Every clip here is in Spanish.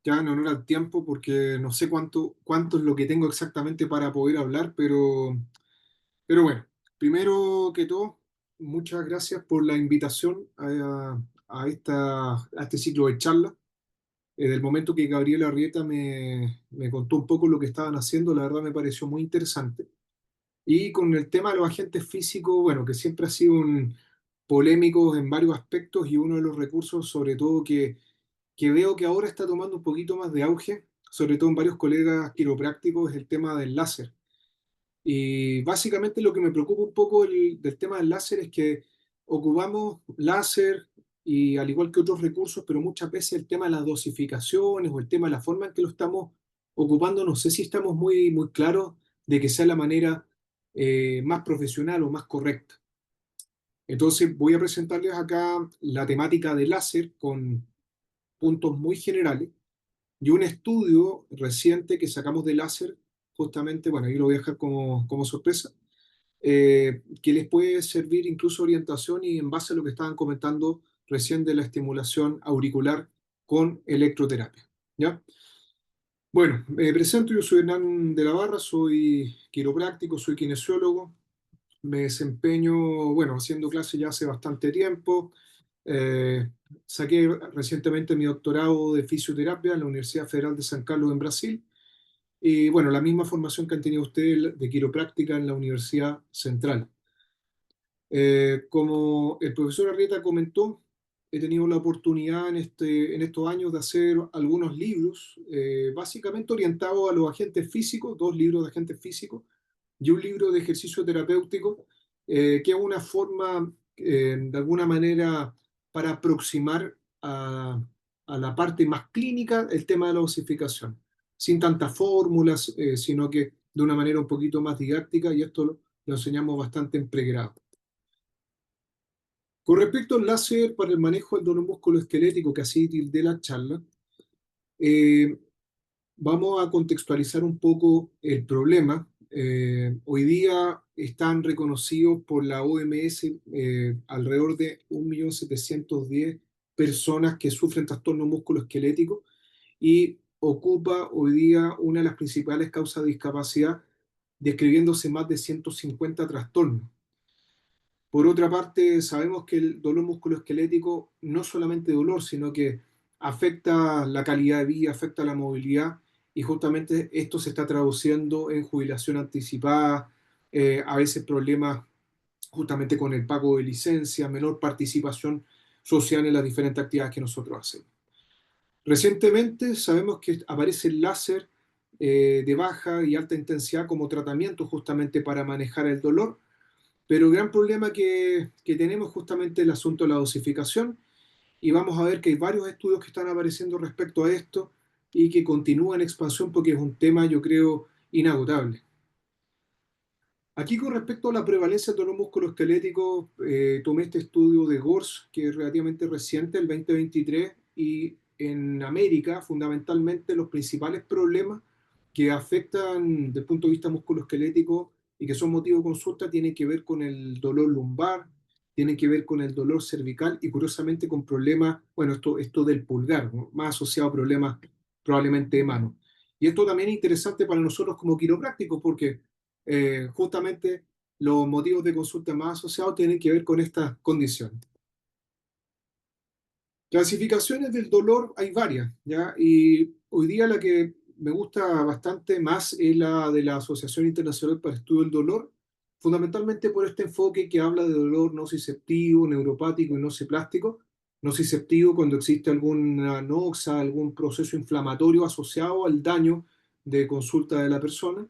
ya en honor al tiempo, porque no sé cuánto es lo que tengo exactamente para poder hablar, pero bueno, primero que todo, muchas gracias por la invitación a este ciclo de charlas. Del momento que Gabriela Arrieta me contó un poco lo que estaban haciendo, la verdad me pareció muy interesante. Y con el tema de los agentes físicos, bueno, que siempre ha sido un polémico en varios aspectos y uno de los recursos, sobre todo que veo que ahora está tomando un poquito más de auge, sobre todo en varios colegas quiroprácticos, es el tema del láser. Y básicamente lo que me preocupa un poco del tema del láser es que ocupamos láser y al igual que otros recursos, pero muchas veces el tema de las dosificaciones o el tema de la forma en que lo estamos ocupando, no sé si estamos muy claros de que sea la manera más profesional o más correcta. Entonces voy a presentarles acá la temática del láser con puntos muy generales y un estudio reciente que sacamos de láser, justamente, bueno, ahí lo voy a dejar como sorpresa, que les puede servir incluso orientación y en base a lo que estaban comentando recién de la estimulación auricular con electroterapia. ¿Ya? Bueno, me presento, yo soy Hernán de la Barra, soy quiropráctico, soy kinesiólogo, me desempeño, bueno, haciendo clases ya hace bastante tiempo. Eh, Saqué recientemente mi doctorado de fisioterapia en la Universidad Federal de San Carlos en Brasil. Y bueno, la misma formación que han tenido ustedes de quiropráctica en la Universidad Central. Como el profesor Arrieta comentó, he tenido la oportunidad en estos años de hacer algunos libros, básicamente orientados a los agentes físicos, dos libros de agentes físicos y un libro de ejercicio terapéutico, que es una forma, de alguna manera, para aproximar a la parte más clínica el tema de la osificación, sin tantas fórmulas, sino que de una manera un poquito más didáctica, y esto lo enseñamos bastante en pregrado. Con respecto al láser para el manejo del dolor musculoesquelético, que así tildé la charla, eh, vamos a contextualizar un poco el problema. Hoy día están reconocidos por la OMS alrededor de 1.710.000 personas que sufren trastorno musculoesquelético y ocupa hoy día una de las principales causas de discapacidad, describiéndose más de 150 trastornos. Por otra parte, sabemos que el dolor musculoesquelético no solamente dolor, sino que afecta la calidad de vida, afecta la movilidad y justamente esto se está traduciendo en jubilación anticipada, a veces problemas justamente con el pago de licencia, menor participación social en las diferentes actividades que nosotros hacemos. Recientemente sabemos que aparece el láser de baja y alta intensidad como tratamiento justamente para manejar el dolor, pero el gran problema que tenemos es justamente el asunto de la dosificación y vamos a ver que hay varios estudios que están apareciendo respecto a esto y que continúan en expansión porque es un tema, yo creo, inagotable. Aquí con respecto a la prevalencia del dolor musculoesquelético, tomé este estudio de GORS, que es relativamente reciente, el 2023, y en América, fundamentalmente, los principales problemas que afectan desde el punto de vista musculoesquelético y que son motivo de consulta tienen que ver con el dolor lumbar, tienen que ver con el dolor cervical y curiosamente con problemas, bueno, esto del pulgar, ¿no? Más asociado a problemas probablemente de mano. Y esto también es interesante para nosotros como quiroprácticos porque justamente los motivos de consulta más asociados tienen que ver con estas condiciones. Clasificaciones del dolor hay varias, ¿ya? Y hoy día la que me gusta bastante más es la de la Asociación Internacional para el Estudio del Dolor, fundamentalmente por este enfoque que habla de dolor nociceptivo, neuropático y nociplástico. Nociceptivo cuando existe alguna noxa, algún proceso inflamatorio asociado al daño de consulta de la persona.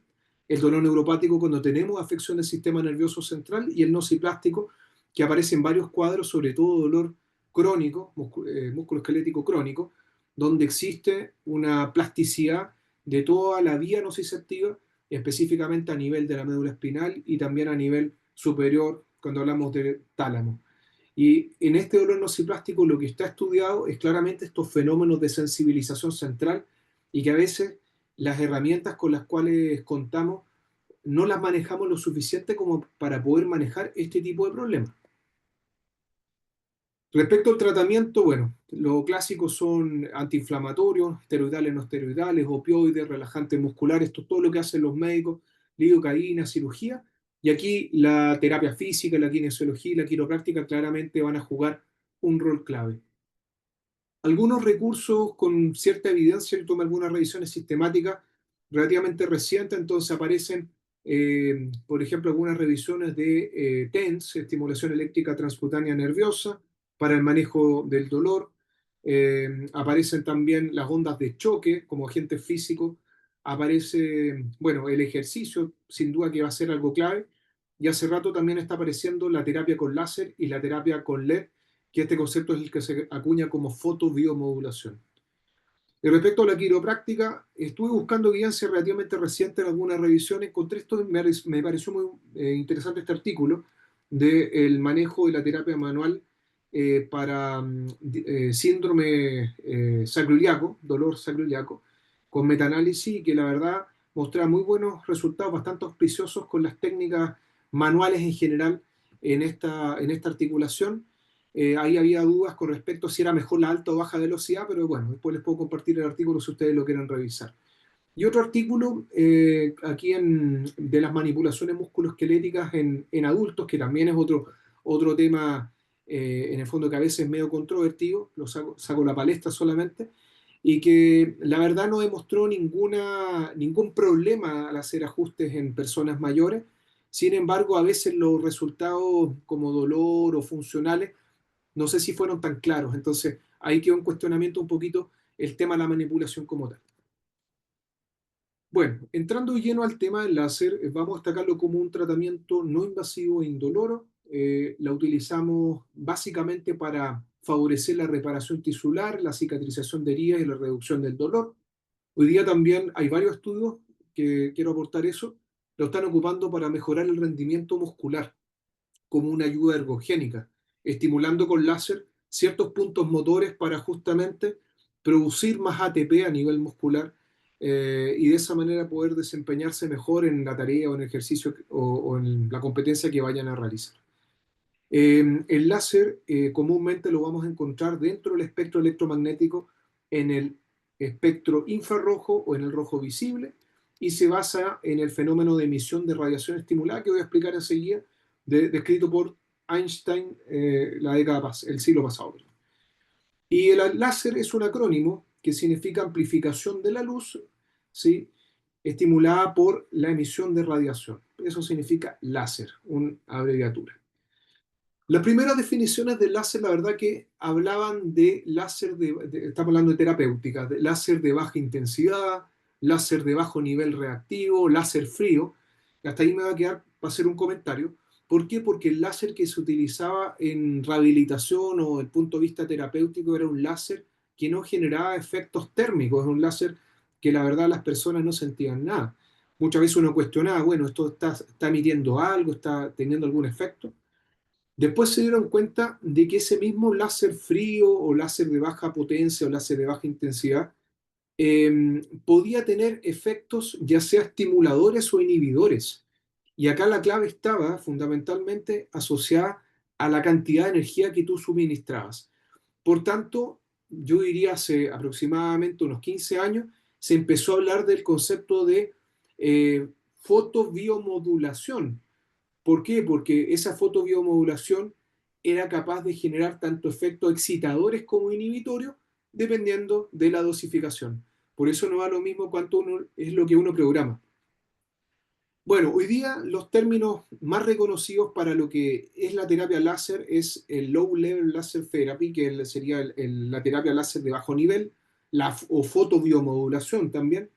El dolor neuropático cuando tenemos afección del sistema nervioso central y el nociplástico que aparece en varios cuadros, sobre todo dolor crónico, musculoesquelético crónico, donde existe una plasticidad de toda la vía nociceptiva, específicamente a nivel de la médula espinal y también a nivel superior cuando hablamos de tálamo. Y en este dolor nociplástico lo que está estudiado es claramente estos fenómenos de sensibilización central y que a veces las herramientas con las cuales contamos no las manejamos lo suficiente como para poder manejar este tipo de problemas. Respecto al tratamiento, bueno, lo clásico son antiinflamatorios, esteroidales, no esteroidales, opioides, relajantes musculares, esto es todo lo que hacen los médicos, lidocaína, cirugía. Y aquí la terapia física, la kinesiología y la quiropráctica claramente van a jugar un rol clave. Algunos recursos con cierta evidencia, yo tomé algunas revisiones sistemáticas relativamente recientes, entonces aparecen, por ejemplo, algunas revisiones de TENS, estimulación eléctrica transcutánea nerviosa, para el manejo del dolor. Aparecen también las ondas de choque como agente físico. Aparece, bueno, el ejercicio, sin duda que va a ser algo clave. Y hace rato también está apareciendo la terapia con láser y la terapia con LED, que este concepto es el que se acuña como fotobiomodulación. Y respecto a la quiropráctica, estuve buscando evidencia relativamente reciente en algunas revisiones, encontré esto, me pareció muy interesante este artículo del manejo de la terapia manual para síndrome sacroiliaco, dolor sacroiliaco, con metaanálisis, que la verdad mostraba muy buenos resultados, bastante auspiciosos con las técnicas manuales en general en esta articulación. Ahí había dudas con respecto a si era mejor la alta o baja velocidad, pero bueno, después les puedo compartir el artículo si ustedes lo quieren revisar. Y otro artículo aquí de las manipulaciones musculoesqueléticas en adultos, que también es otro tema en el fondo que a veces es medio controvertido, saco la palestra solamente, y que la verdad no demostró ningún problema al hacer ajustes en personas mayores. Sin embargo, a veces los resultados como dolor o funcionales no sé si fueron tan claros. Entonces, ahí quedó en cuestionamiento un poquito el tema de la manipulación como tal. Bueno, entrando lleno al tema del láser, vamos a destacarlo como un tratamiento no invasivo e indoloro. La utilizamos básicamente para favorecer la reparación tisular, la cicatrización de heridas y la reducción del dolor. Hoy día también hay varios estudios que quiero aportar eso, lo están ocupando para mejorar el rendimiento muscular como una ayuda ergogénica, estimulando con láser ciertos puntos motores para justamente producir más ATP a nivel muscular y de esa manera poder desempeñarse mejor en la tarea o en el ejercicio o en la competencia que vayan a realizar. El láser comúnmente lo vamos a encontrar dentro del espectro electromagnético en el espectro infrarrojo o en el rojo visible y se basa en el fenómeno de emisión de radiación estimulada que voy a explicar enseguida, descrito por Einstein la década el siglo pasado. Y el láser es un acrónimo que significa amplificación de la luz, ¿sí? Estimulada por la emisión de radiación. Eso significa láser, una abreviatura. Las primeras definiciones del láser, la verdad que hablaban de láser estamos hablando de terapéutica, de láser de baja intensidad, láser de bajo nivel reactivo, láser frío. Hasta ahí me va a quedar para hacer un comentario. ¿Por qué? Porque el láser que se utilizaba en rehabilitación o desde el punto de vista terapéutico era un láser que no generaba efectos térmicos, es un láser que la verdad las personas no sentían nada. Muchas veces uno cuestionaba, bueno, esto está emitiendo algo, está teniendo algún efecto. Después se dieron cuenta de que ese mismo láser frío o láser de baja potencia o láser de baja intensidad podía tener efectos ya sea estimuladores o inhibidores. Y acá la clave estaba fundamentalmente asociada a la cantidad de energía que tú suministrabas. Por tanto, yo diría hace aproximadamente unos 15 años, se empezó a hablar del concepto de fotobiomodulación. ¿Por qué? Porque esa fotobiomodulación era capaz de generar tanto efectos excitadores como inhibitorios dependiendo de la dosificación. Por eso no da lo mismo cuánto es lo que uno programa. Bueno, hoy día los términos más reconocidos para lo que es la terapia láser es el Low Level Laser Therapy, que sería la terapia láser de bajo nivel, o fotobiomodulación también,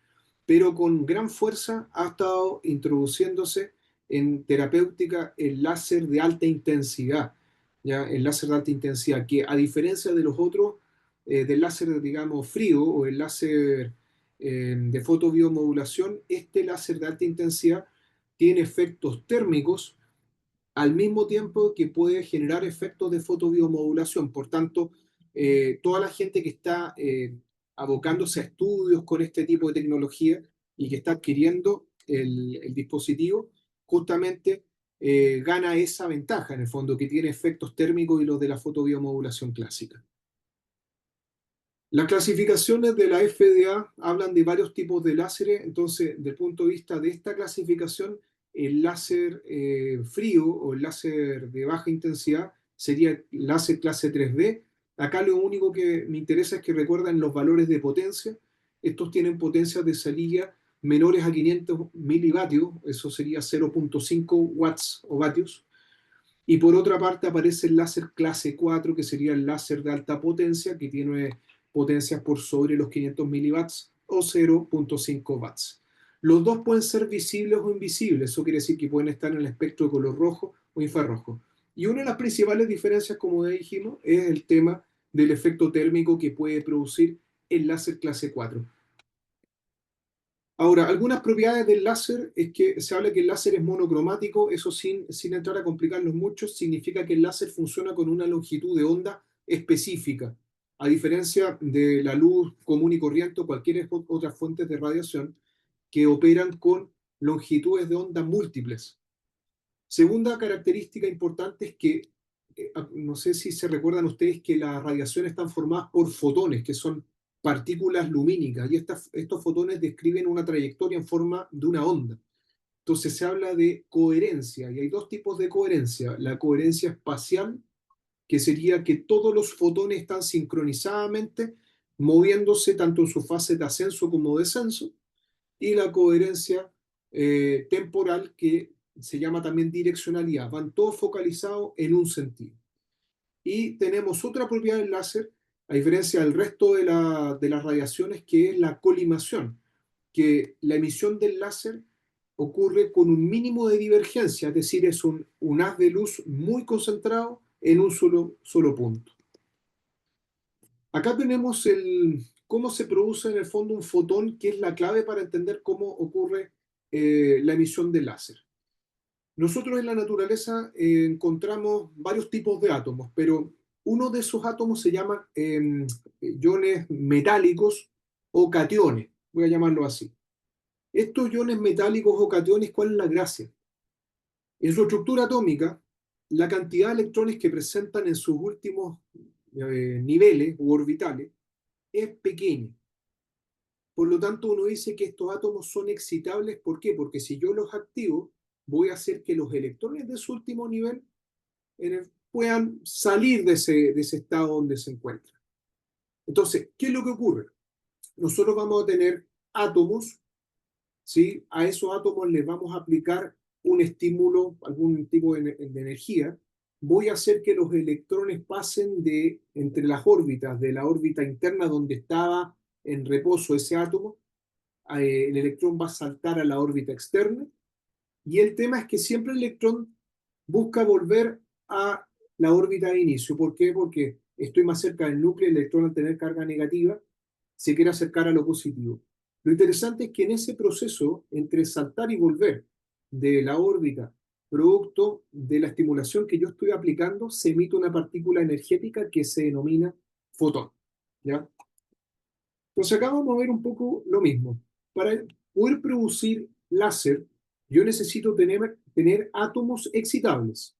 pero con gran fuerza ha estado introduciéndose en terapéutica el láser de alta intensidad, ¿ya? El láser de alta intensidad, que a diferencia de los otros, del láser, digamos, frío o el láser de fotobiomodulación, este láser de alta intensidad tiene efectos térmicos al mismo tiempo que puede generar efectos de fotobiomodulación. Por tanto, toda la gente que está abocándose a estudios con este tipo de tecnología y que está adquiriendo el dispositivo, justamente gana esa ventaja en el fondo, que tiene efectos térmicos y los de la fotobiomodulación clásica. Las clasificaciones de la FDA hablan de varios tipos de láseres, entonces, desde el punto de vista de esta clasificación, el láser frío o el láser de baja intensidad sería el láser clase 3D. Acá lo único que me interesa es que recuerden los valores de potencia. Estos tienen potencias de salida menores a 500 milivatios, eso sería 0.5 watts o vatios. Y por otra parte aparece el láser clase 4, que sería el láser de alta potencia, que tiene potencias por sobre los 500 miliwatts o 0.5 watts. Los dos pueden ser visibles o invisibles, eso quiere decir que pueden estar en el espectro de color rojo o infrarrojo. Y una de las principales diferencias, como ya dijimos, es el tema del efecto térmico que puede producir el láser clase 4. Ahora, algunas propiedades del láser es que se habla que el láser es monocromático, eso sin entrar a complicarnos mucho, significa que el láser funciona con una longitud de onda específica, a diferencia de la luz común y corriente o cualquier otra fuente de radiación que operan con longitudes de onda múltiples. Segunda característica importante es que, no sé si se recuerdan ustedes que las radiaciones están formadas por fotones, que son partículas lumínicas, y estos fotones describen una trayectoria en forma de una onda. Entonces se habla de coherencia, y hay dos tipos de coherencia. La coherencia espacial, que sería que todos los fotones están sincronizadamente moviéndose tanto en su fase de ascenso como descenso, y la coherencia temporal, que se llama también direccionalidad. Van todos focalizados en un sentido. Y tenemos otra propiedad del láser, a diferencia del resto de las radiaciones, que es la colimación, que la emisión del láser ocurre con un mínimo de divergencia, es decir, es un haz de luz muy concentrado en un solo punto. Acá tenemos cómo se produce en el fondo un fotón, que es la clave para entender cómo ocurre la emisión del láser. Nosotros en la naturaleza encontramos varios tipos de átomos, pero uno de esos átomos se llama iones metálicos o cationes, voy a llamarlo así. Estos iones metálicos o cationes, ¿cuál es la gracia? En su estructura atómica, la cantidad de electrones que presentan en sus últimos niveles u orbitales es pequeña. Por lo tanto, uno dice que estos átomos son excitables. ¿Por qué? Porque si yo los activo, voy a hacer que los electrones de su último nivel puedan salir de ese estado donde se encuentran. Entonces, ¿qué es lo que ocurre? Nosotros vamos a tener átomos, ¿sí? A esos átomos les vamos a aplicar un estímulo, algún tipo de energía. Voy a hacer que los electrones pasen entre las órbitas, de la órbita interna donde estaba en reposo ese átomo, el electrón va a saltar a la órbita externa, y el tema es que siempre el electrón busca volver a la órbita de inicio. ¿Por qué? Porque estoy más cerca del núcleo, el electrón al tener carga negativa se quiere acercar a lo positivo. Lo interesante es que en ese proceso, entre saltar y volver de la órbita, producto de la estimulación que yo estoy aplicando, se emite una partícula energética que se denomina fotón. ¿Ya? Entonces acá vamos a ver un poco lo mismo. Para poder producir láser, yo necesito tener átomos excitables.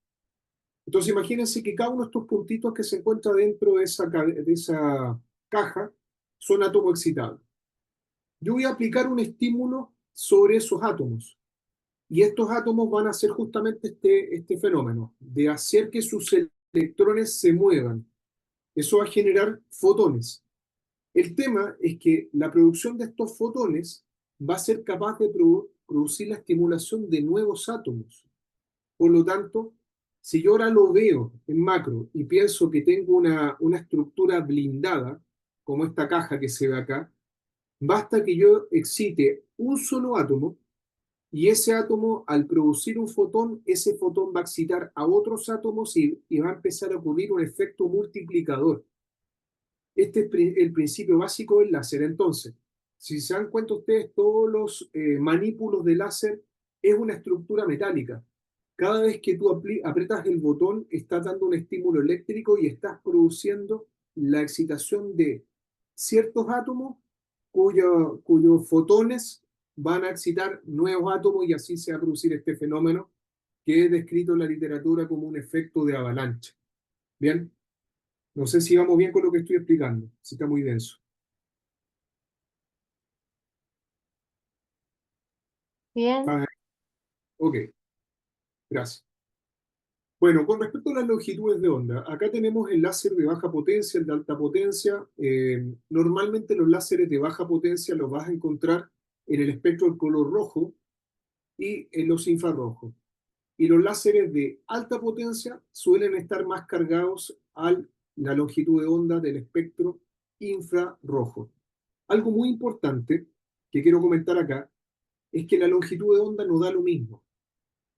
Entonces imagínense que cada uno de estos puntitos que se encuentra dentro de esa caja son átomos excitables. Yo voy a aplicar un estímulo sobre esos átomos. Y estos átomos van a hacer justamente este fenómeno de hacer que sus electrones se muevan. Eso va a generar fotones. El tema es que la producción de estos fotones va a ser capaz de producir la estimulación de nuevos átomos. Por lo tanto, si yo ahora lo veo en macro y pienso que tengo una estructura blindada, como esta caja que se ve acá, basta que yo excite un solo átomo, y ese átomo, al producir un fotón, ese fotón va a excitar a otros átomos y va a empezar a ocurrir un efecto multiplicador. Este es el principio básico del láser. Entonces, si se dan cuenta ustedes, todos los manípulos de láser es una estructura metálica. Cada vez que tú apretas el botón, estás dando un estímulo eléctrico y estás produciendo la excitación de ciertos átomos cuyos fotones van a excitar nuevos átomos, y así se va a producir este fenómeno que es descrito en la literatura como un efecto de avalancha. Bien, no sé si vamos bien con lo que estoy explicando, si está muy denso. Bien, Ah, ok, gracias. Bueno, con respecto a las longitudes de onda, acá tenemos el láser de baja potencia, el de alta potencia. Normalmente los láseres de baja potencia los vas a encontrar en el espectro del color rojo y en los infrarrojos. Y los láseres de alta potencia suelen estar más cargados a la longitud de onda del espectro infrarrojo. Algo muy importante que quiero comentar acá es que la longitud de onda no da lo mismo,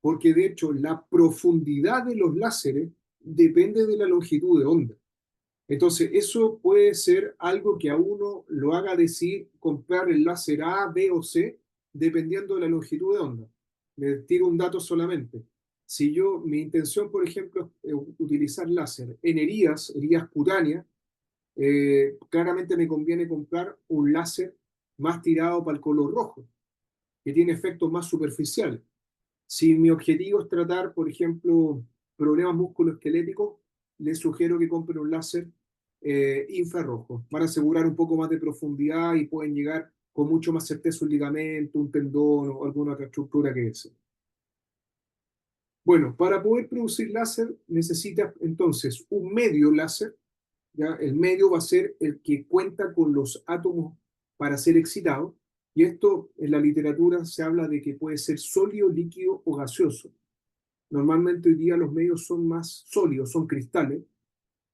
porque de hecho la profundidad de los láseres depende de la longitud de onda. Entonces, eso puede ser algo que a uno lo haga decir comprar el láser A, B o C, dependiendo de la longitud de onda. Les tiro un dato solamente. Si yo, mi intención, por ejemplo, es utilizar láser en heridas cutáneas, claramente me conviene comprar un láser más tirado para el color rojo, que tiene efectos más superficiales. Si mi objetivo es tratar, por ejemplo, problemas musculoesqueléticos, les sugiero que compren un láser infrarrojo para asegurar un poco más de profundidad y pueden llegar con mucho más certeza un ligamento, un tendón o alguna otra estructura que ese. Bueno, para poder producir láser necesitas entonces un medio láser. ¿Ya? El medio va a ser el que cuenta con los átomos para ser excitado. Y esto en la literatura se habla de que puede ser sólido, líquido o gaseoso. Normalmente hoy día los medios son más sólidos, son cristales.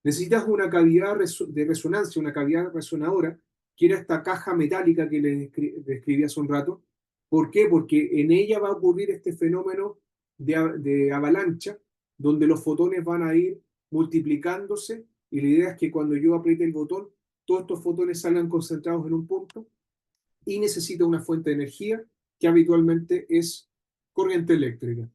Necesitas una cavidad de resonancia, una cavidad resonadora, que era esta caja metálica que le describí hace un rato. ¿Por qué? Porque en ella va a ocurrir este fenómeno de avalancha, donde los fotones van a ir multiplicándose y la idea es que cuando yo apriete el botón, todos estos fotones salgan concentrados en un punto y necesita una fuente de energía que habitualmente es corriente eléctrica.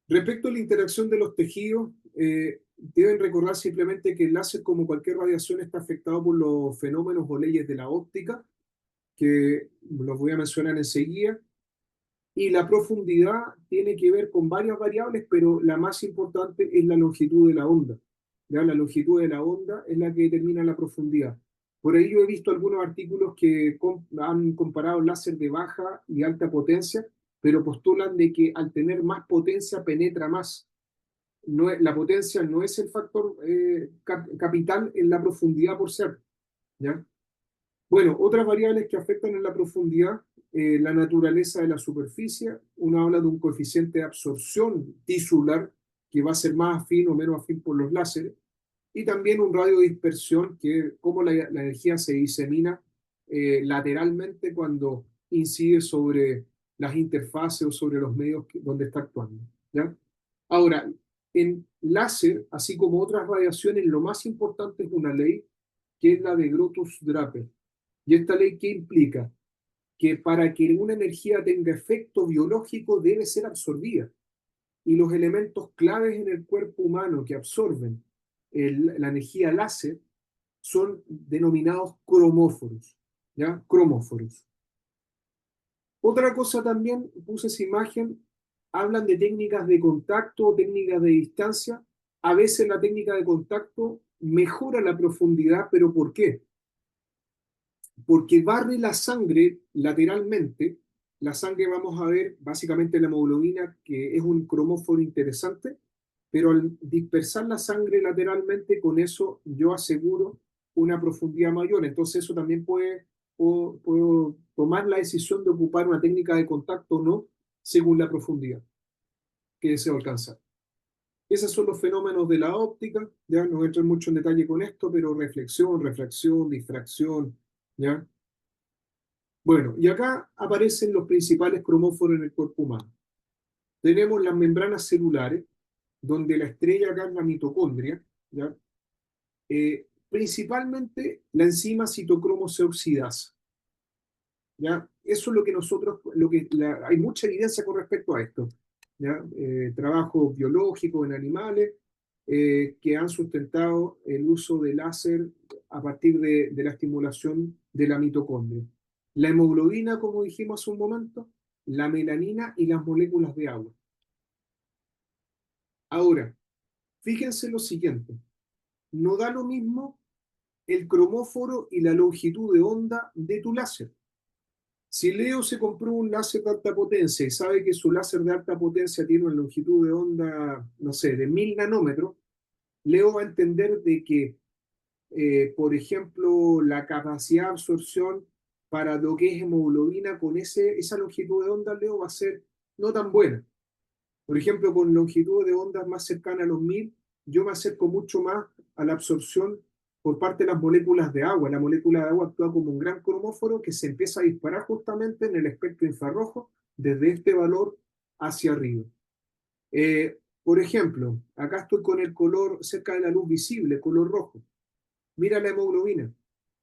Respecto a la interacción de los tejidos, deben recordar simplemente que el láser, como cualquier radiación, está afectado por los fenómenos o leyes de la óptica, que los voy a mencionar enseguida, y la profundidad tiene que ver con varias variables, pero la más importante es la longitud de la onda. ¿Ya? La longitud de la onda es la que determina la profundidad. Por ahí yo he visto algunos artículos que han comparado láser de baja y alta potencia, pero postulan de que al tener más potencia penetra más. No la potencia no es el factor capital en la profundidad por ser. ¿Ya? Bueno, otras variables que afectan en la profundidad, la naturaleza de la superficie. Uno habla de un coeficiente de absorción tisular que va a ser más afín o menos afín por los láseres. Y también un radio de dispersión, que es cómo la energía se disemina lateralmente cuando incide sobre las interfaces o sobre los medios donde está actuando. ¿Ya? Ahora, en láser, así como otras radiaciones, lo más importante es una ley que es la de Grotus-Draper. ¿Y esta ley qué implica? Que para que una energía tenga efecto biológico debe ser absorbida. Y los elementos claves en el cuerpo humano que absorben la energía láser son denominados cromóforos. ¿Ya? Cromóforos. Otra cosa también, puse esa imagen, hablan de técnicas de contacto, técnicas de distancia. A veces la técnica de contacto mejora la profundidad, pero ¿por qué? Porque barre la sangre lateralmente. La sangre vamos a ver básicamente la hemoglobina, que es un cromóforo interesante, pero al dispersar la sangre lateralmente, con eso yo aseguro una profundidad mayor. Entonces eso también puedo tomar la decisión de ocupar una técnica de contacto o no, según la profundidad que deseo alcanzar. Esos son los fenómenos de la óptica, ya no entro mucho en detalle con esto, pero reflexión, refracción, difracción, ¿ya? Bueno, y acá aparecen los principales cromóforos en el cuerpo humano. Tenemos las membranas celulares, donde la estrella acá es la mitocondria, ¿ya? Principalmente la enzima citocromo se oxidasa, ¿ya? Eso es lo que nosotros, hay mucha evidencia con respecto a esto, ¿ya? Trabajos biológicos en animales que han sustentado el uso de láser a partir de la estimulación de la mitocondria. La hemoglobina, como dijimos hace un momento, la melanina y las moléculas de agua. Ahora, fíjense lo siguiente, no da lo mismo el cromóforo y la longitud de onda de tu láser. Si Leo se compró un láser de alta potencia y sabe que su láser de alta potencia tiene una longitud de onda, no sé, de 1000 nanómetros, Leo va a entender de que, por ejemplo, la capacidad de absorción para lo que es hemoglobina con esa longitud de onda, Leo, va a ser no tan buena. Por ejemplo, con longitud de ondas más cercanas a los 1000, yo me acerco mucho más a la absorción por parte de las moléculas de agua. La molécula de agua actúa como un gran cromóforo que se empieza a disparar justamente en el espectro infrarrojo desde este valor hacia arriba. Por ejemplo, acá estoy con el color cerca de la luz visible, color rojo. Mira la hemoglobina.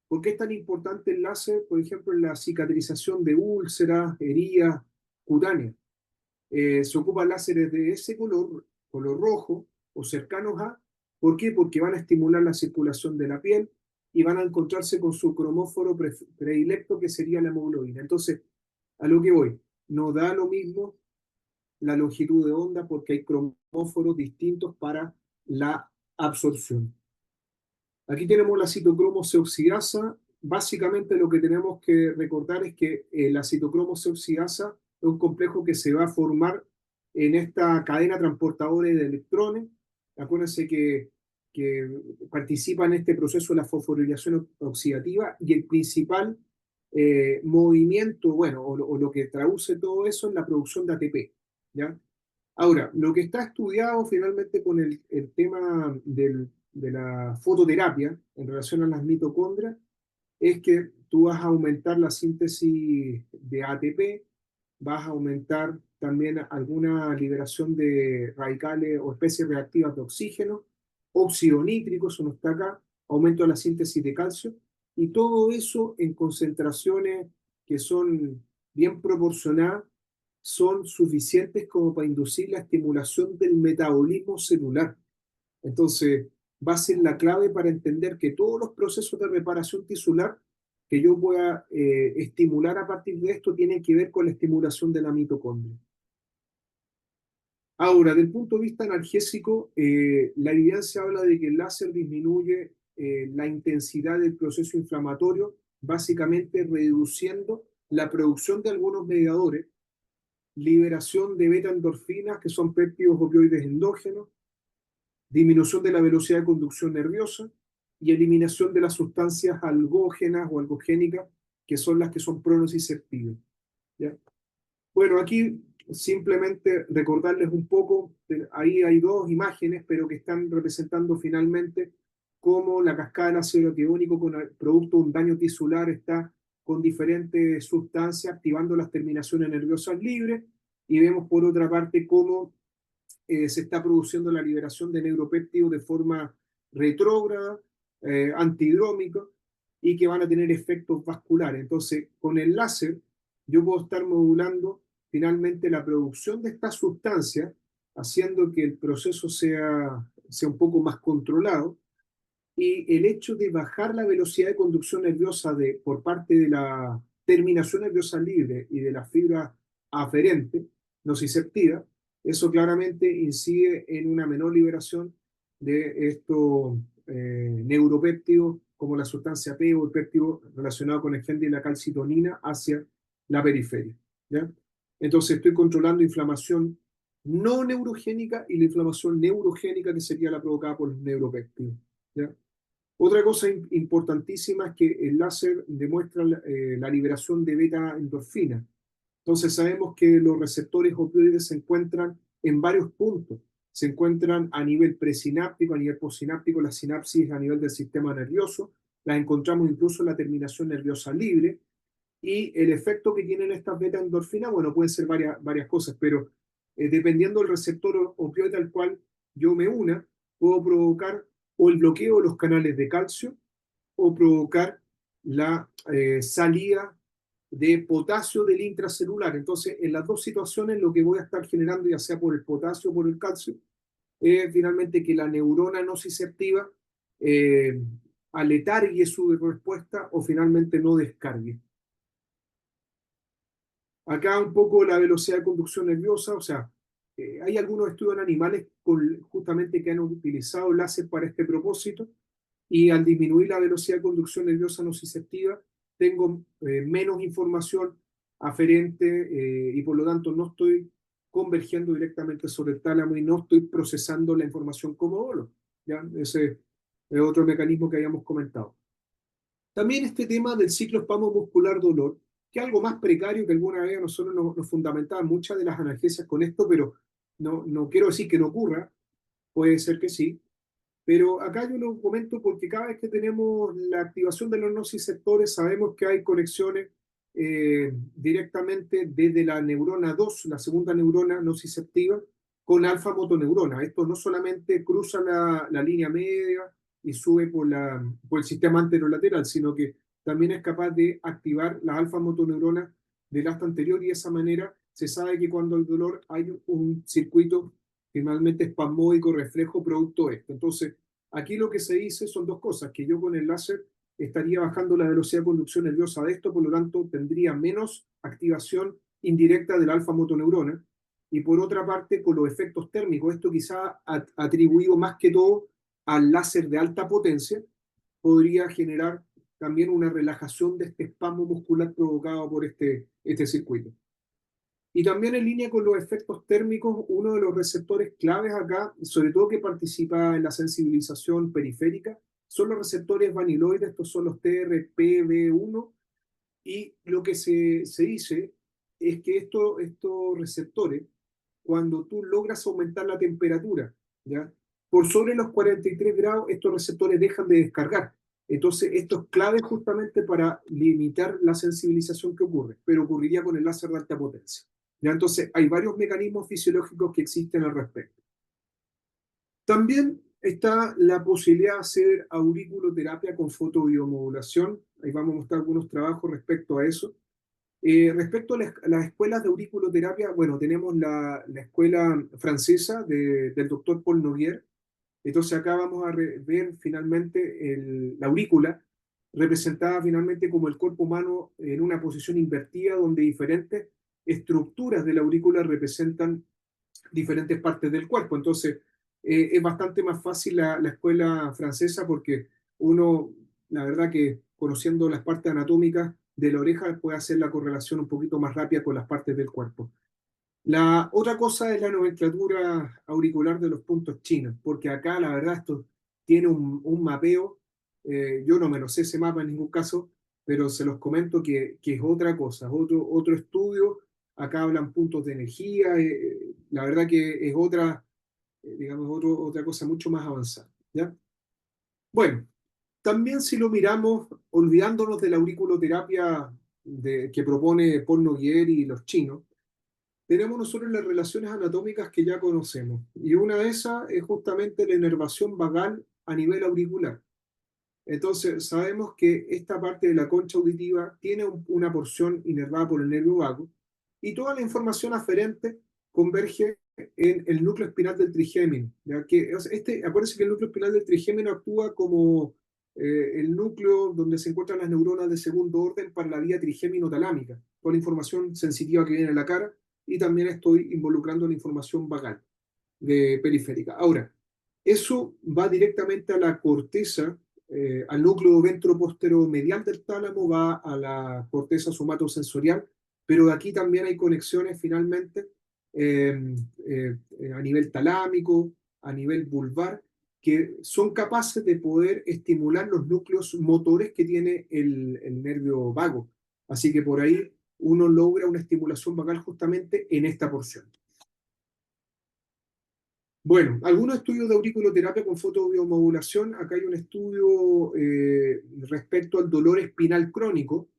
¿Por qué es tan importante el láser, por ejemplo, en la cicatrización de úlceras, heridas cutáneas? Se ocupan láseres de ese color, color rojo o cercanos a. ¿Por qué? Porque van a estimular la circulación de la piel y van a encontrarse con su cromóforo predilecto que sería la hemoglobina. Entonces, a lo que voy, no da lo mismo la longitud de onda porque hay cromóforos distintos para la absorción. Aquí tenemos la citocromo C oxidasa. Básicamente lo que tenemos que recordar es que la citocromo C oxidasa es un complejo que se va a formar en esta cadena transportadora de electrones. Acuérdense que participa en este proceso de la fosforilación oxidativa y el principal movimiento, bueno, o lo que traduce todo eso es la producción de ATP, ¿ya? Ahora, lo que está estudiado finalmente con el tema de la fototerapia en relación a las mitocondrias es que tú vas a aumentar la síntesis de ATP, vas a aumentar también alguna liberación de radicales o especies reactivas de oxígeno, óxido nítrico, eso no está acá, aumento de la síntesis de calcio, y todo eso en concentraciones que son bien proporcionadas, son suficientes como para inducir la estimulación del metabolismo celular. Entonces, va a ser la clave para entender que todos los procesos de reparación tisular que yo pueda estimular a partir de esto tienen que ver con la estimulación de la mitocondria. Ahora, del punto de vista analgésico, la evidencia habla de que el láser disminuye la intensidad del proceso inflamatorio, básicamente reduciendo la producción de algunos mediadores, liberación de beta-endorfinas, que son péptidos opioides endógenos, disminución de la velocidad de conducción nerviosa y eliminación de las sustancias algógenas o algogénicas, que son las que son pronociceptivas, ¿ya? Bueno, aquí simplemente recordarles un poco, ahí hay dos imágenes, pero que están representando finalmente cómo la cascada del ácido atiónico con el producto de un daño tisular está con diferentes sustancias activando las terminaciones nerviosas libres, y vemos por otra parte cómo se está produciendo la liberación de neuropéptidos de forma retrógrada, antidrómica, y que van a tener efectos vasculares. Entonces, con el láser, yo puedo estar modulando finalmente la producción de estas sustancias, haciendo que el proceso sea un poco más controlado, y el hecho de bajar la velocidad de conducción nerviosa por parte de la terminación nerviosa libre y de la fibra aferente, nociceptiva, eso claramente incide en una menor liberación de estos neuropéptidos como la sustancia P o el péptido relacionado con el gen de la calcitonina hacia la periferia, ¿ya? Entonces estoy controlando inflamación no neurogénica y la inflamación neurogénica que sería la provocada por los neuropéptidos, ¿ya? Otra cosa importantísima es que el láser demuestra la liberación de beta-endorfina. Entonces sabemos que los receptores opioides se encuentran en varios puntos. Se encuentran a nivel presináptico, a nivel postsináptico, las sinapsis a nivel del sistema nervioso. Las encontramos incluso en la terminación nerviosa libre. Y el efecto que tienen estas beta-endorfinas, bueno, pueden ser varias cosas, pero dependiendo del receptor opioide al cual yo me una, puedo provocar o el bloqueo de los canales de calcio o provocar la salida de potasio del intracelular. Entonces, en las dos situaciones, lo que voy a estar generando, ya sea por el potasio o por el calcio, es finalmente que la neurona nociceptiva eh, aletargue su respuesta o finalmente no descargue. Acá un poco la velocidad de conducción nerviosa, o sea, hay algunos estudios en animales justamente que han utilizado láser para este propósito y al disminuir la velocidad de conducción nerviosa nociceptiva, tengo menos información aferente y por lo tanto no estoy convergiendo directamente sobre el tálamo y no estoy procesando la información como dolo. ¿Ya? Ese es otro mecanismo que habíamos comentado. También este tema del ciclo espasmo muscular dolor, que es algo más precario que alguna vez a nosotros nos fundamentaban muchas de las analgesias con esto, pero no quiero decir que no ocurra, puede ser que sí, pero acá yo lo comento porque cada vez que tenemos la activación de los nociceptores sabemos que hay conexiones directamente desde la neurona 2, la segunda neurona nociceptiva, con alfa motoneurona. Esto no solamente cruza la línea media y sube por el sistema anterolateral, sino que también es capaz de activar la alfa motoneurona del asta anterior y de esa manera se sabe que cuando hay dolor hay un circuito finalmente espasmódico reflejo producto de esto. Entonces, aquí lo que se dice son dos cosas, que yo con el láser estaría bajando la velocidad de conducción nerviosa de esto, por lo tanto tendría menos activación indirecta del alfa motoneurona, y por otra parte, con los efectos térmicos, esto quizá atribuido más que todo al láser de alta potencia, podría generar también una relajación de este espasmo muscular provocado por este circuito. Y también en línea con los efectos térmicos, uno de los receptores claves acá, sobre todo que participa en la sensibilización periférica, son los receptores vaniloides, estos son los TRPV1, y lo que se dice es que estos receptores, cuando tú logras aumentar la temperatura, ¿ya? Por sobre los 43 grados, estos receptores dejan de descargar. Entonces, esto es clave justamente para limitar la sensibilización que ocurre, pero ocurriría con el láser de alta potencia. ¿Ya? Entonces, hay varios mecanismos fisiológicos que existen al respecto. También está la posibilidad de hacer auriculoterapia con fotobiomodulación. Ahí vamos a mostrar algunos trabajos respecto a eso. Respecto a las escuelas de auriculoterapia, bueno, tenemos la escuela francesa del doctor Paul Noguer. Entonces acá vamos a ver finalmente la aurícula representada finalmente como el cuerpo humano en una posición invertida donde diferentes estructuras de la aurícula representan diferentes partes del cuerpo. Entonces, es bastante más fácil la escuela francesa porque uno, la verdad que conociendo las partes anatómicas de la oreja puede hacer la correlación un poquito más rápida con las partes del cuerpo. La otra cosa es la nomenclatura auricular de los puntos chinos, porque acá la verdad esto tiene un mapeo, yo no me lo sé ese mapa en ningún caso, pero se los comento que es otra cosa, otro estudio, acá hablan puntos de energía, la verdad que es otra, digamos, otra cosa mucho más avanzada, ¿ya? Bueno, también si lo miramos, olvidándonos de la auriculoterapia que propone Paul Noguer y los chinos, tenemos nosotros las relaciones anatómicas que ya conocemos. Y una de esas es justamente la inervación vagal a nivel auricular. Entonces, sabemos que esta parte de la concha auditiva tiene una porción inervada por el nervio vago y toda la información aferente converge en el núcleo espinal del trigémino. ¿Ya? O sea, acuérdense que el núcleo espinal del trigémino actúa como el núcleo donde se encuentran las neuronas de segundo orden para la vía trigémino-talámica, toda la información sensitiva que viene a la cara, y también estoy involucrando la información vagal periférica. Ahora, eso va directamente a la corteza, al núcleo ventroposteromedial del tálamo, va a la corteza somatosensorial, pero de aquí también hay conexiones finalmente a nivel talámico, a nivel vulvar, que son capaces de poder estimular los núcleos motores que tiene el nervio vago. Así que por ahí uno logra una estimulación vagal justamente en esta porción. Bueno, algunos estudios de auriculoterapia con fotobiomodulación. Acá hay un estudio respecto al dolor espinal crónico.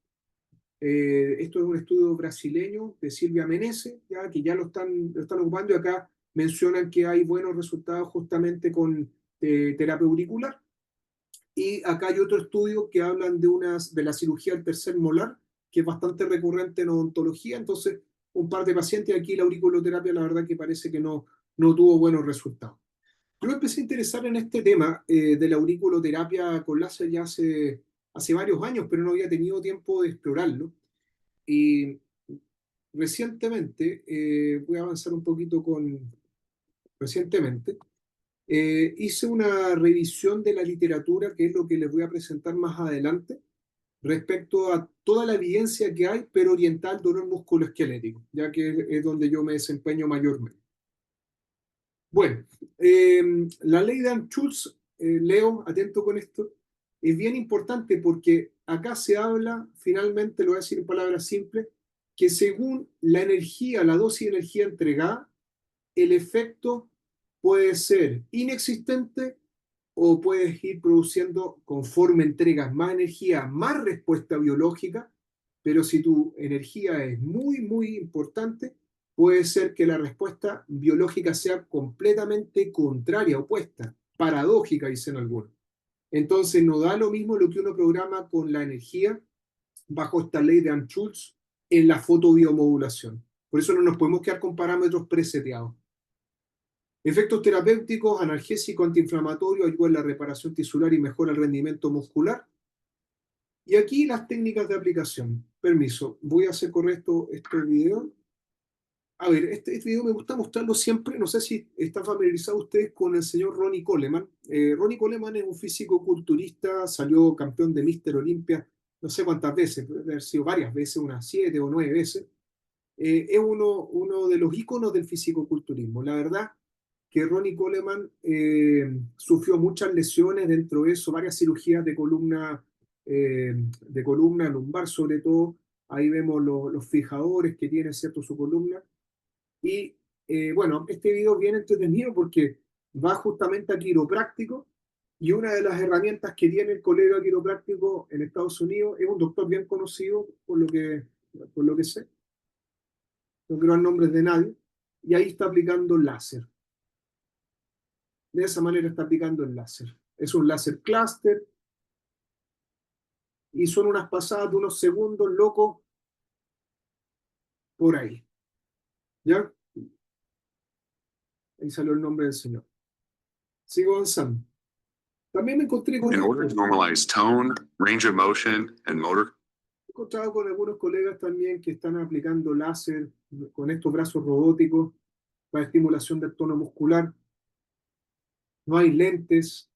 Esto es un estudio brasileño de Silvia Menezes, ¿ya? Que ya lo están ocupando y acá mencionan que hay buenos resultados justamente con terapia auricular. Y acá hay otro estudio que hablan de la cirugía del tercer molar, que es bastante recurrente en odontología. Entonces, un par de pacientes aquí la auriculoterapia, la verdad que parece que no tuvo buenos resultados. Yo me empecé a interesar en este tema de la auriculoterapia con láser ya hace varios años, pero no había tenido tiempo de explorarlo. Y recientemente, voy a avanzar un poquito con recientemente, hice una revisión de la literatura, que es lo que les voy a presentar más adelante, respecto a toda la evidencia que hay, pero orientada al dolor musculoesquelético, ya que es donde yo me desempeño mayormente. Bueno, la ley de Anschutz, Leo, atento con esto, es bien importante porque acá se habla, finalmente lo voy a decir en palabras simples, que según la energía, la dosis de energía entregada, el efecto puede ser inexistente o puedes ir produciendo conforme entregas más energía, más respuesta biológica, pero si tu energía es muy, muy importante, puede ser que la respuesta biológica sea completamente contraria, opuesta, paradójica, dicen algunos. Entonces, no da lo mismo lo que uno programa con la energía bajo esta ley de Anschutz en la fotobiomodulación. Por eso no nos podemos quedar con parámetros preseteados. Efectos terapéuticos, analgésico, antiinflamatorio, ayuda en la reparación tisular y mejora el rendimiento muscular. Y aquí las técnicas de aplicación. Permiso, voy a hacer correcto este video. A ver, este video me gusta mostrarlo siempre. No sé si están familiarizados ustedes con el señor Ronnie Coleman. Ronnie Coleman es un físico-culturista, salió campeón de Mister Olympia no sé cuántas veces, puede haber sido varias veces, unas 7 o 9 veces. Es uno de los íconos del fisicoculturismo. La verdad que Ronnie Coleman sufrió muchas lesiones, dentro de eso varias cirugías de columna lumbar sobre todo. Ahí vemos los fijadores que tiene, ¿cierto?, su columna. Y bueno, este video es bien entretenido porque va justamente a quiropráctico y una de las herramientas que tiene el colega quiropráctico en Estados Unidos es un doctor bien conocido, por lo que sé, no quiero dar nombres de nadie, y ahí está aplicando láser. De esa manera está aplicando el láser. Es un láser cluster y son unas pasadas de unos segundos locos por ahí. ¿Ya? Ahí salió el nombre del señor. Sigo avanzando. También me encontré con... In order to normalize tone, range of motion, and motor. He encontrado con algunos colegas también que están aplicando láser con estos brazos robóticos para estimulación del tono muscular. No hay lentes.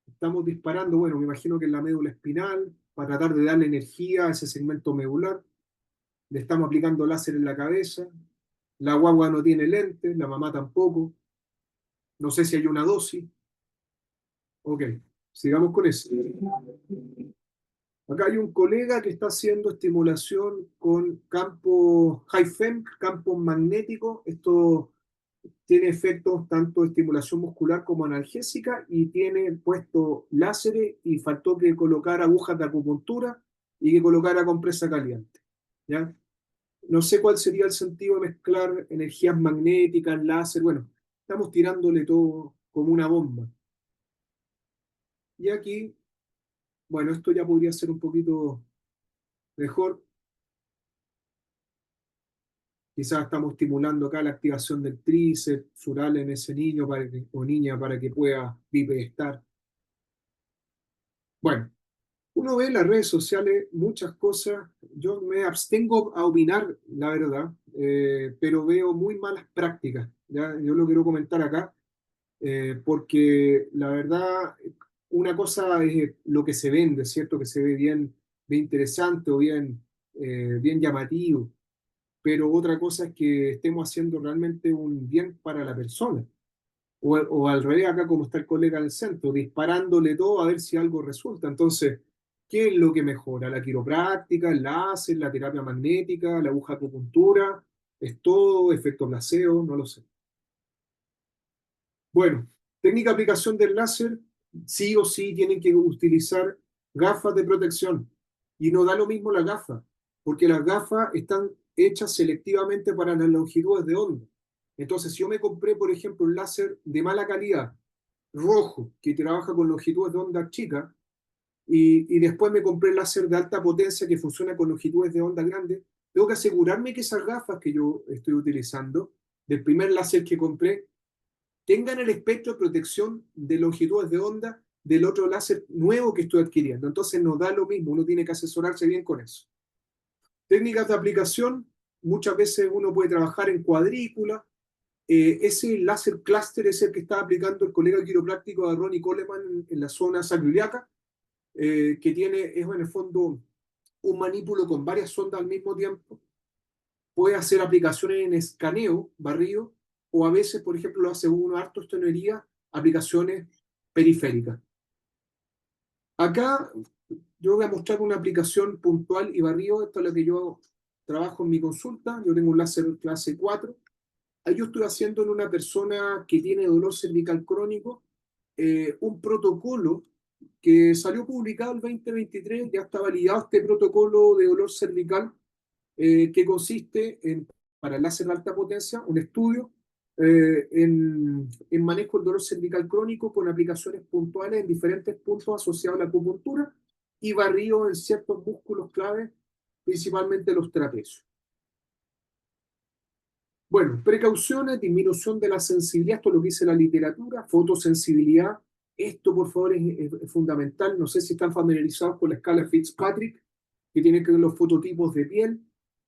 Estamos disparando, bueno, me imagino que en la médula espinal, para tratar de darle energía a ese segmento medular. Le estamos aplicando láser en la cabeza. La guagua no tiene lentes, la mamá tampoco. No sé si hay una dosis. Ok, sigamos con eso. Acá hay un colega que está haciendo estimulación con campo HIFEM, campos magnéticos. Esto tiene efectos tanto de estimulación muscular como analgésica y tiene puesto láseres y faltó que colocar agujas de acupuntura y que colocara compresa caliente. ¿Ya? No sé cuál sería el sentido de mezclar energías magnéticas, láser. Bueno, estamos tirándole todo como una bomba. Y aquí, bueno, esto ya podría ser un poquito mejor. Quizás estamos estimulando acá la activación del tríceps sural en ese niño o niña para que pueda bipedestar. Bueno, uno ve en las redes sociales muchas cosas. Yo me abstengo a opinar, la verdad, pero veo muy malas prácticas. ¿Ya? Yo lo quiero comentar acá, porque la verdad, una cosa es lo que se vende, ¿cierto? Que se ve bien, bien interesante o bien llamativo, pero otra cosa es que estemos haciendo realmente un bien para la persona. O al revés, acá como está el colega en el centro, disparándole todo a ver si algo resulta. Entonces, ¿qué es lo que mejora? ¿La quiropráctica, el láser, la terapia magnética, la aguja acupuntura? ¿Es todo efecto placebo? No lo sé. Bueno, técnica de aplicación del láser, sí o sí tienen que utilizar gafas de protección. Y no da lo mismo la gafa, porque las gafas están hechas selectivamente para las longitudes de onda. Entonces, si yo me compré, por ejemplo, un láser de mala calidad, rojo, que trabaja con longitudes de onda chicas, y después me compré el láser de alta potencia que funciona con longitudes de onda grandes, tengo que asegurarme que esas gafas que yo estoy utilizando, del primer láser que compré, tengan el espectro de protección de longitudes de onda del otro láser nuevo que estoy adquiriendo. Entonces nos da lo mismo, uno tiene que asesorarse bien con eso. Técnicas de aplicación, muchas veces uno puede trabajar en cuadrícula. Ese láser cluster es el que está aplicando el colega quiropráctico de Ronnie Coleman en la zona sacroiliaca, que es en el fondo un manípulo con varias sondas al mismo tiempo. Puede hacer aplicaciones en escaneo, barrido, o a veces, por ejemplo, lo hace uno harto estonería, aplicaciones periféricas. Acá yo voy a mostrar una aplicación puntual y barrido. Esto es lo que yo trabajo en mi consulta. Yo tengo un láser clase 4. Ahí yo estoy haciendo en una persona que tiene dolor cervical crónico un protocolo que salió publicado el 2023. Ya está validado este protocolo de dolor cervical que consiste en, para el láser de alta potencia, un estudio en manejo del dolor cervical crónico con aplicaciones puntuales en diferentes puntos asociados a la acupuntura y barrido en ciertos músculos clave, principalmente los trapecios. Bueno, precauciones, disminución de la sensibilidad, esto es lo que dice la literatura, fotosensibilidad, esto por favor es fundamental, no sé si están familiarizados con la escala Fitzpatrick, que tiene que ver los fototipos de piel,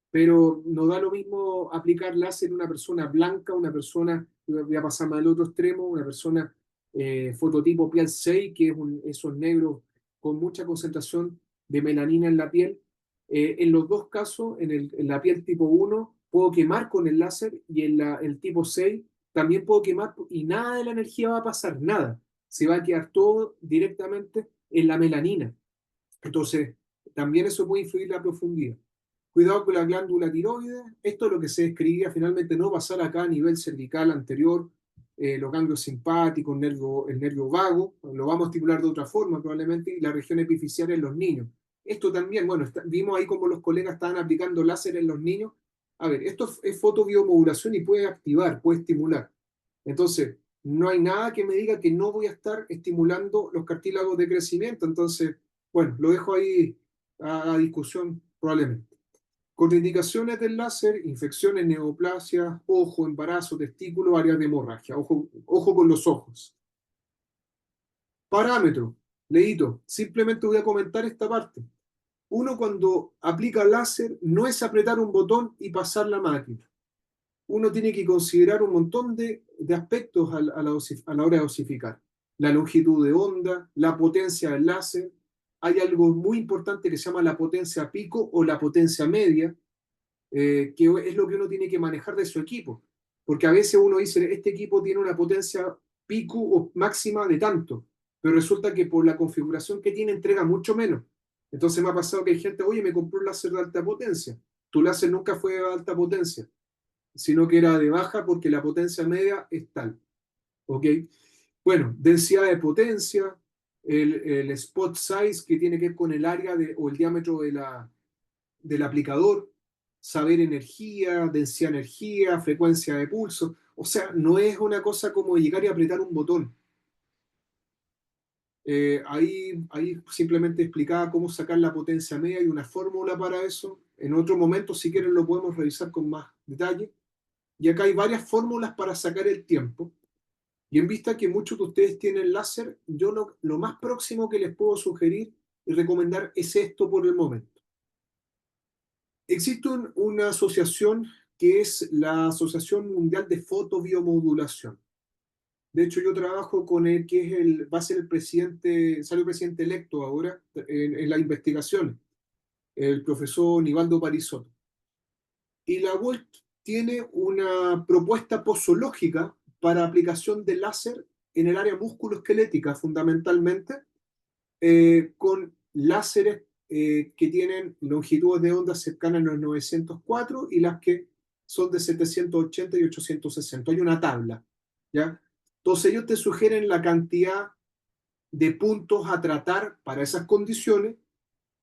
pero no da lo mismo aplicar láser en una persona blanca, una persona, voy a pasarme al otro extremo, una persona fototipo piel 6, que es esos negros con mucha concentración de melanina en la piel. En los dos casos, en la piel tipo 1, puedo quemar con el láser y en el tipo 6 también puedo quemar y nada de la energía va a pasar, nada. Se va a quedar todo directamente en la melanina. Entonces, también eso puede influir en la profundidad. Cuidado con la glándula tiroides. Esto es lo que se describía finalmente no pasar acá a nivel cervical anterior, los ganglios simpáticos, el nervio vago, lo vamos a estimular de otra forma probablemente, y la región epifisial en los niños. Esto también, bueno, vimos ahí como los colegas estaban aplicando láser en los niños. A ver, esto es fotobiomodulación y puede activar, puede estimular. Entonces, no hay nada que me diga que no voy a estar estimulando los cartílagos de crecimiento. Entonces, bueno, lo dejo ahí a discusión probablemente. Contraindicaciones del láser, infecciones, neoplasia, ojo, embarazo, testículo, áreas de hemorragia. Ojo con los ojos. Parámetro, leíto. Simplemente voy a comentar esta parte. Uno cuando aplica láser no es apretar un botón y pasar la máquina. Uno tiene que considerar un montón de aspectos a la hora de dosificar. La longitud de onda, la potencia del láser. Hay algo muy importante que se llama la potencia pico o la potencia media, que es lo que uno tiene que manejar de su equipo. Porque a veces uno dice, este equipo tiene una potencia pico o máxima de tanto, pero resulta que por la configuración que tiene entrega mucho menos. Entonces me ha pasado que hay gente, oye, me compró un láser de alta potencia. Tu láser nunca fue de alta potencia, sino que era de baja porque la potencia media es tal. ¿Ok? Bueno, densidad de potencia, el spot size que tiene que ver con el área o el diámetro del aplicador, saber energía, densidad de energía, frecuencia de pulso. O sea, no es una cosa como llegar y apretar un botón. Ahí simplemente explicaba cómo sacar la potencia media y una fórmula para eso. En otro momento, si quieren, lo podemos revisar con más detalle. Y acá hay varias fórmulas para sacar el tiempo. Y en vista que muchos de ustedes tienen láser, yo lo más próximo que les puedo sugerir y recomendar es esto por el momento. Existe una asociación que es la Asociación Mundial de Fotobiomodulación. De hecho, yo trabajo con el que va a ser el presidente, salió presidente electo ahora en la investigación, el profesor Nivaldo Parisotto. Y la UOLC tiene una propuesta posológica para aplicación de láser en el área musculoesquelética, fundamentalmente, con láseres que tienen longitudes de onda cercanas a los 904 y las que son de 780 y 860. Hay una tabla, ¿ya? Entonces ellos te sugieren la cantidad de puntos a tratar para esas condiciones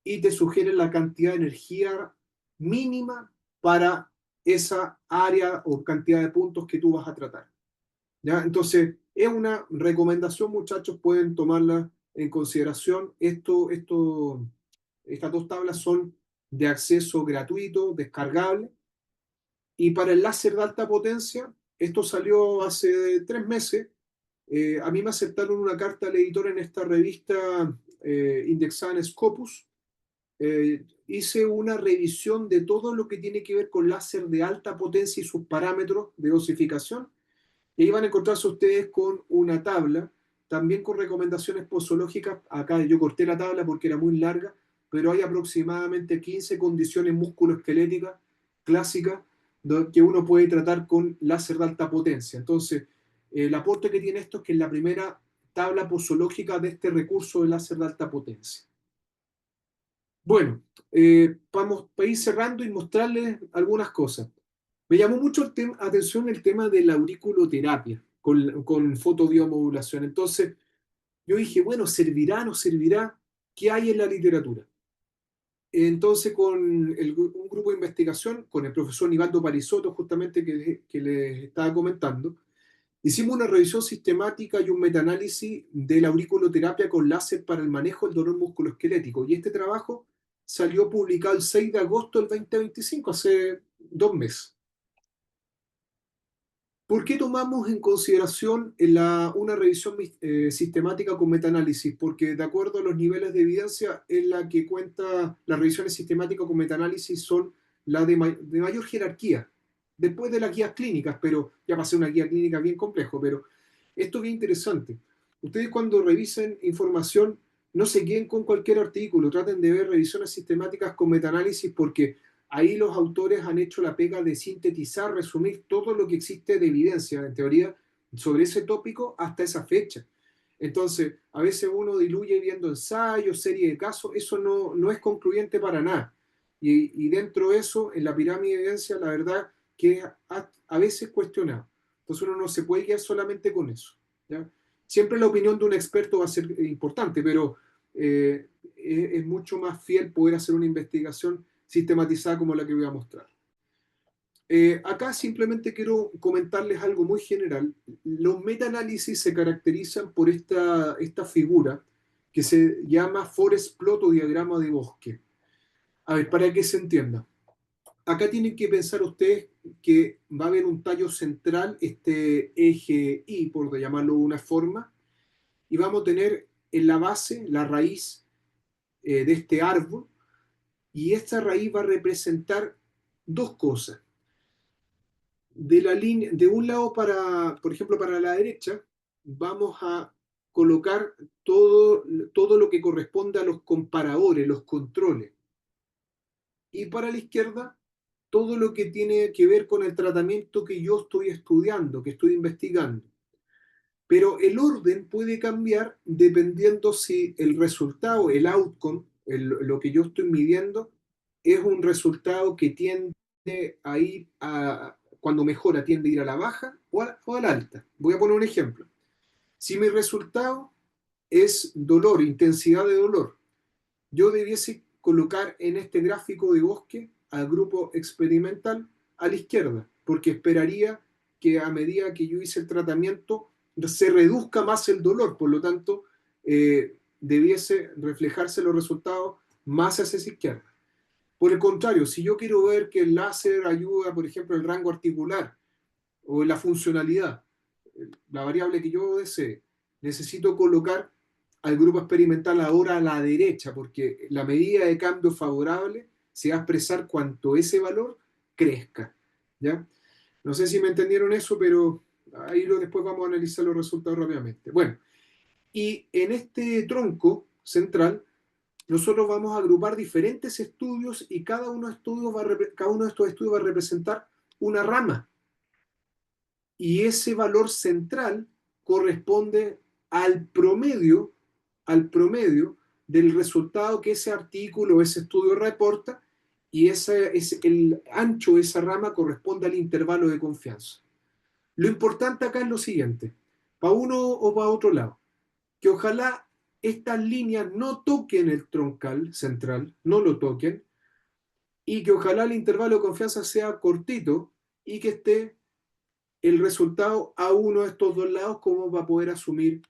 y te sugieren la cantidad de energía mínima para esa área o cantidad de puntos que tú vas a tratar, ¿ya? Entonces, es una recomendación, muchachos, pueden tomarla en consideración. Estas dos tablas son de acceso gratuito, descargable. Y para el láser de alta potencia, esto salió hace 3 meses. A mí me aceptaron una carta al editor en esta revista indexada en Scopus, hice una revisión de todo lo que tiene que ver con láser de alta potencia y sus parámetros de dosificación. Y ahí van a encontrarse ustedes con una tabla, también con recomendaciones posológicas. Acá yo corté la tabla porque era muy larga, pero hay aproximadamente 15 condiciones musculoesqueléticas clásicas que uno puede tratar con láser de alta potencia. Entonces, el aporte que tiene esto es que es la primera tabla posológica de este recurso de láser de alta potencia. Bueno, vamos a ir cerrando y mostrarles algunas cosas. Me llamó mucho atención el tema de la auriculoterapia con fotobiomodulación. Entonces, yo dije, bueno, ¿servirá, no servirá? ¿Qué hay en la literatura? Entonces, con un grupo de investigación, con el profesor Nivaldo Parisotto, justamente que les estaba comentando, hicimos una revisión sistemática y un metaanálisis de la auriculoterapia con láser para el manejo del dolor musculoesquelético. Y este trabajo salió publicado el 6 de agosto del 2025, hace 2 meses. ¿Por qué tomamos en consideración una revisión sistemática con metaanálisis? Porque de acuerdo a los niveles de evidencia en la que cuenta las revisiones sistemáticas con metaanálisis son las de mayor jerarquía, después de las guías clínicas, pero ya pasé una guía clínica bien complejo, pero esto es bien interesante. Ustedes cuando revisen información no se queden con cualquier artículo, traten de ver revisiones sistemáticas con metaanálisis porque ahí los autores han hecho la pega de sintetizar, resumir todo lo que existe de evidencia, en teoría, sobre ese tópico hasta esa fecha. Entonces, a veces uno diluye viendo ensayos, serie de casos, eso no es concluyente para nada. Y dentro de eso, en la pirámide de evidencia, la verdad que es a veces cuestionado. Entonces uno no se puede guiar solamente con eso. ¿Ya? Siempre la opinión de un experto va a ser importante, pero es mucho más fiel poder hacer una investigación sistematizada como la que voy a mostrar. Acá simplemente quiero comentarles algo muy general. Los metaanálisis se caracterizan por esta figura que se llama forest plot o diagrama de bosque. A ver, para que se entienda. Acá tienen que pensar ustedes que va a haber un tallo central, este eje Y, por llamarlo de una forma, y vamos a tener en la base, la raíz de este árbol, y esta raíz va a representar dos cosas. De la línea, de un lado por ejemplo, para la derecha, vamos a colocar todo lo que corresponde a los comparadores, los controles. Y para la izquierda, todo lo que tiene que ver con el tratamiento que yo estoy estudiando, que estoy investigando. Pero el orden puede cambiar dependiendo si el resultado, el outcome, lo que yo estoy midiendo, es un resultado que tiende a ir cuando mejora, tiende a ir a la baja o a la alta. Voy a poner un ejemplo. Si mi resultado es dolor, intensidad de dolor, yo debiese colocar en este gráfico de bosque al grupo experimental a la izquierda, porque esperaría que a medida que yo hice el tratamiento se reduzca más el dolor, por lo tanto, debiese reflejarse los resultados más hacia esa izquierda. Por el contrario, si yo quiero ver que el láser ayuda, por ejemplo, el rango articular o la funcionalidad, la variable que yo desee, necesito colocar al grupo experimental ahora a la derecha, porque la medida de cambio favorable se va a expresar cuanto ese valor crezca. ¿Ya? No sé si me entendieron eso, pero ahí después vamos a analizar los resultados rápidamente. Bueno, y en este tronco central, nosotros vamos a agrupar diferentes estudios y cada uno de estos estudios va a representar una rama y ese valor central corresponde al promedio del resultado que ese artículo o ese estudio reporta y el ancho de esa rama corresponde al intervalo de confianza. Lo importante acá es lo siguiente, para uno o para otro lado, que ojalá estas líneas no toquen el troncal central, no lo toquen, y que ojalá el intervalo de confianza sea cortito y que esté el resultado a uno de estos dos lados como para poder asumir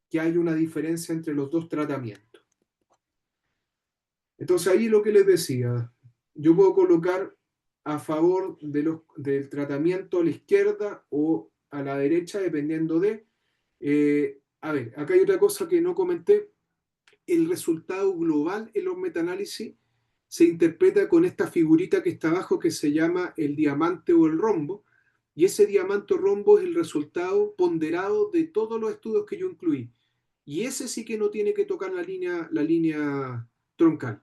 que hay una diferencia entre los dos tratamientos. Entonces ahí lo que les decía, yo puedo colocar a favor del tratamiento a la izquierda o a la derecha, dependiendo de... a ver, acá hay otra cosa que no comenté, el resultado global en los metaanálisis se interpreta con esta figurita que está abajo que se llama el diamante o el rombo, y ese diamante o rombo es el resultado ponderado de todos los estudios que yo incluí. Y ese sí que no tiene que tocar la línea troncal.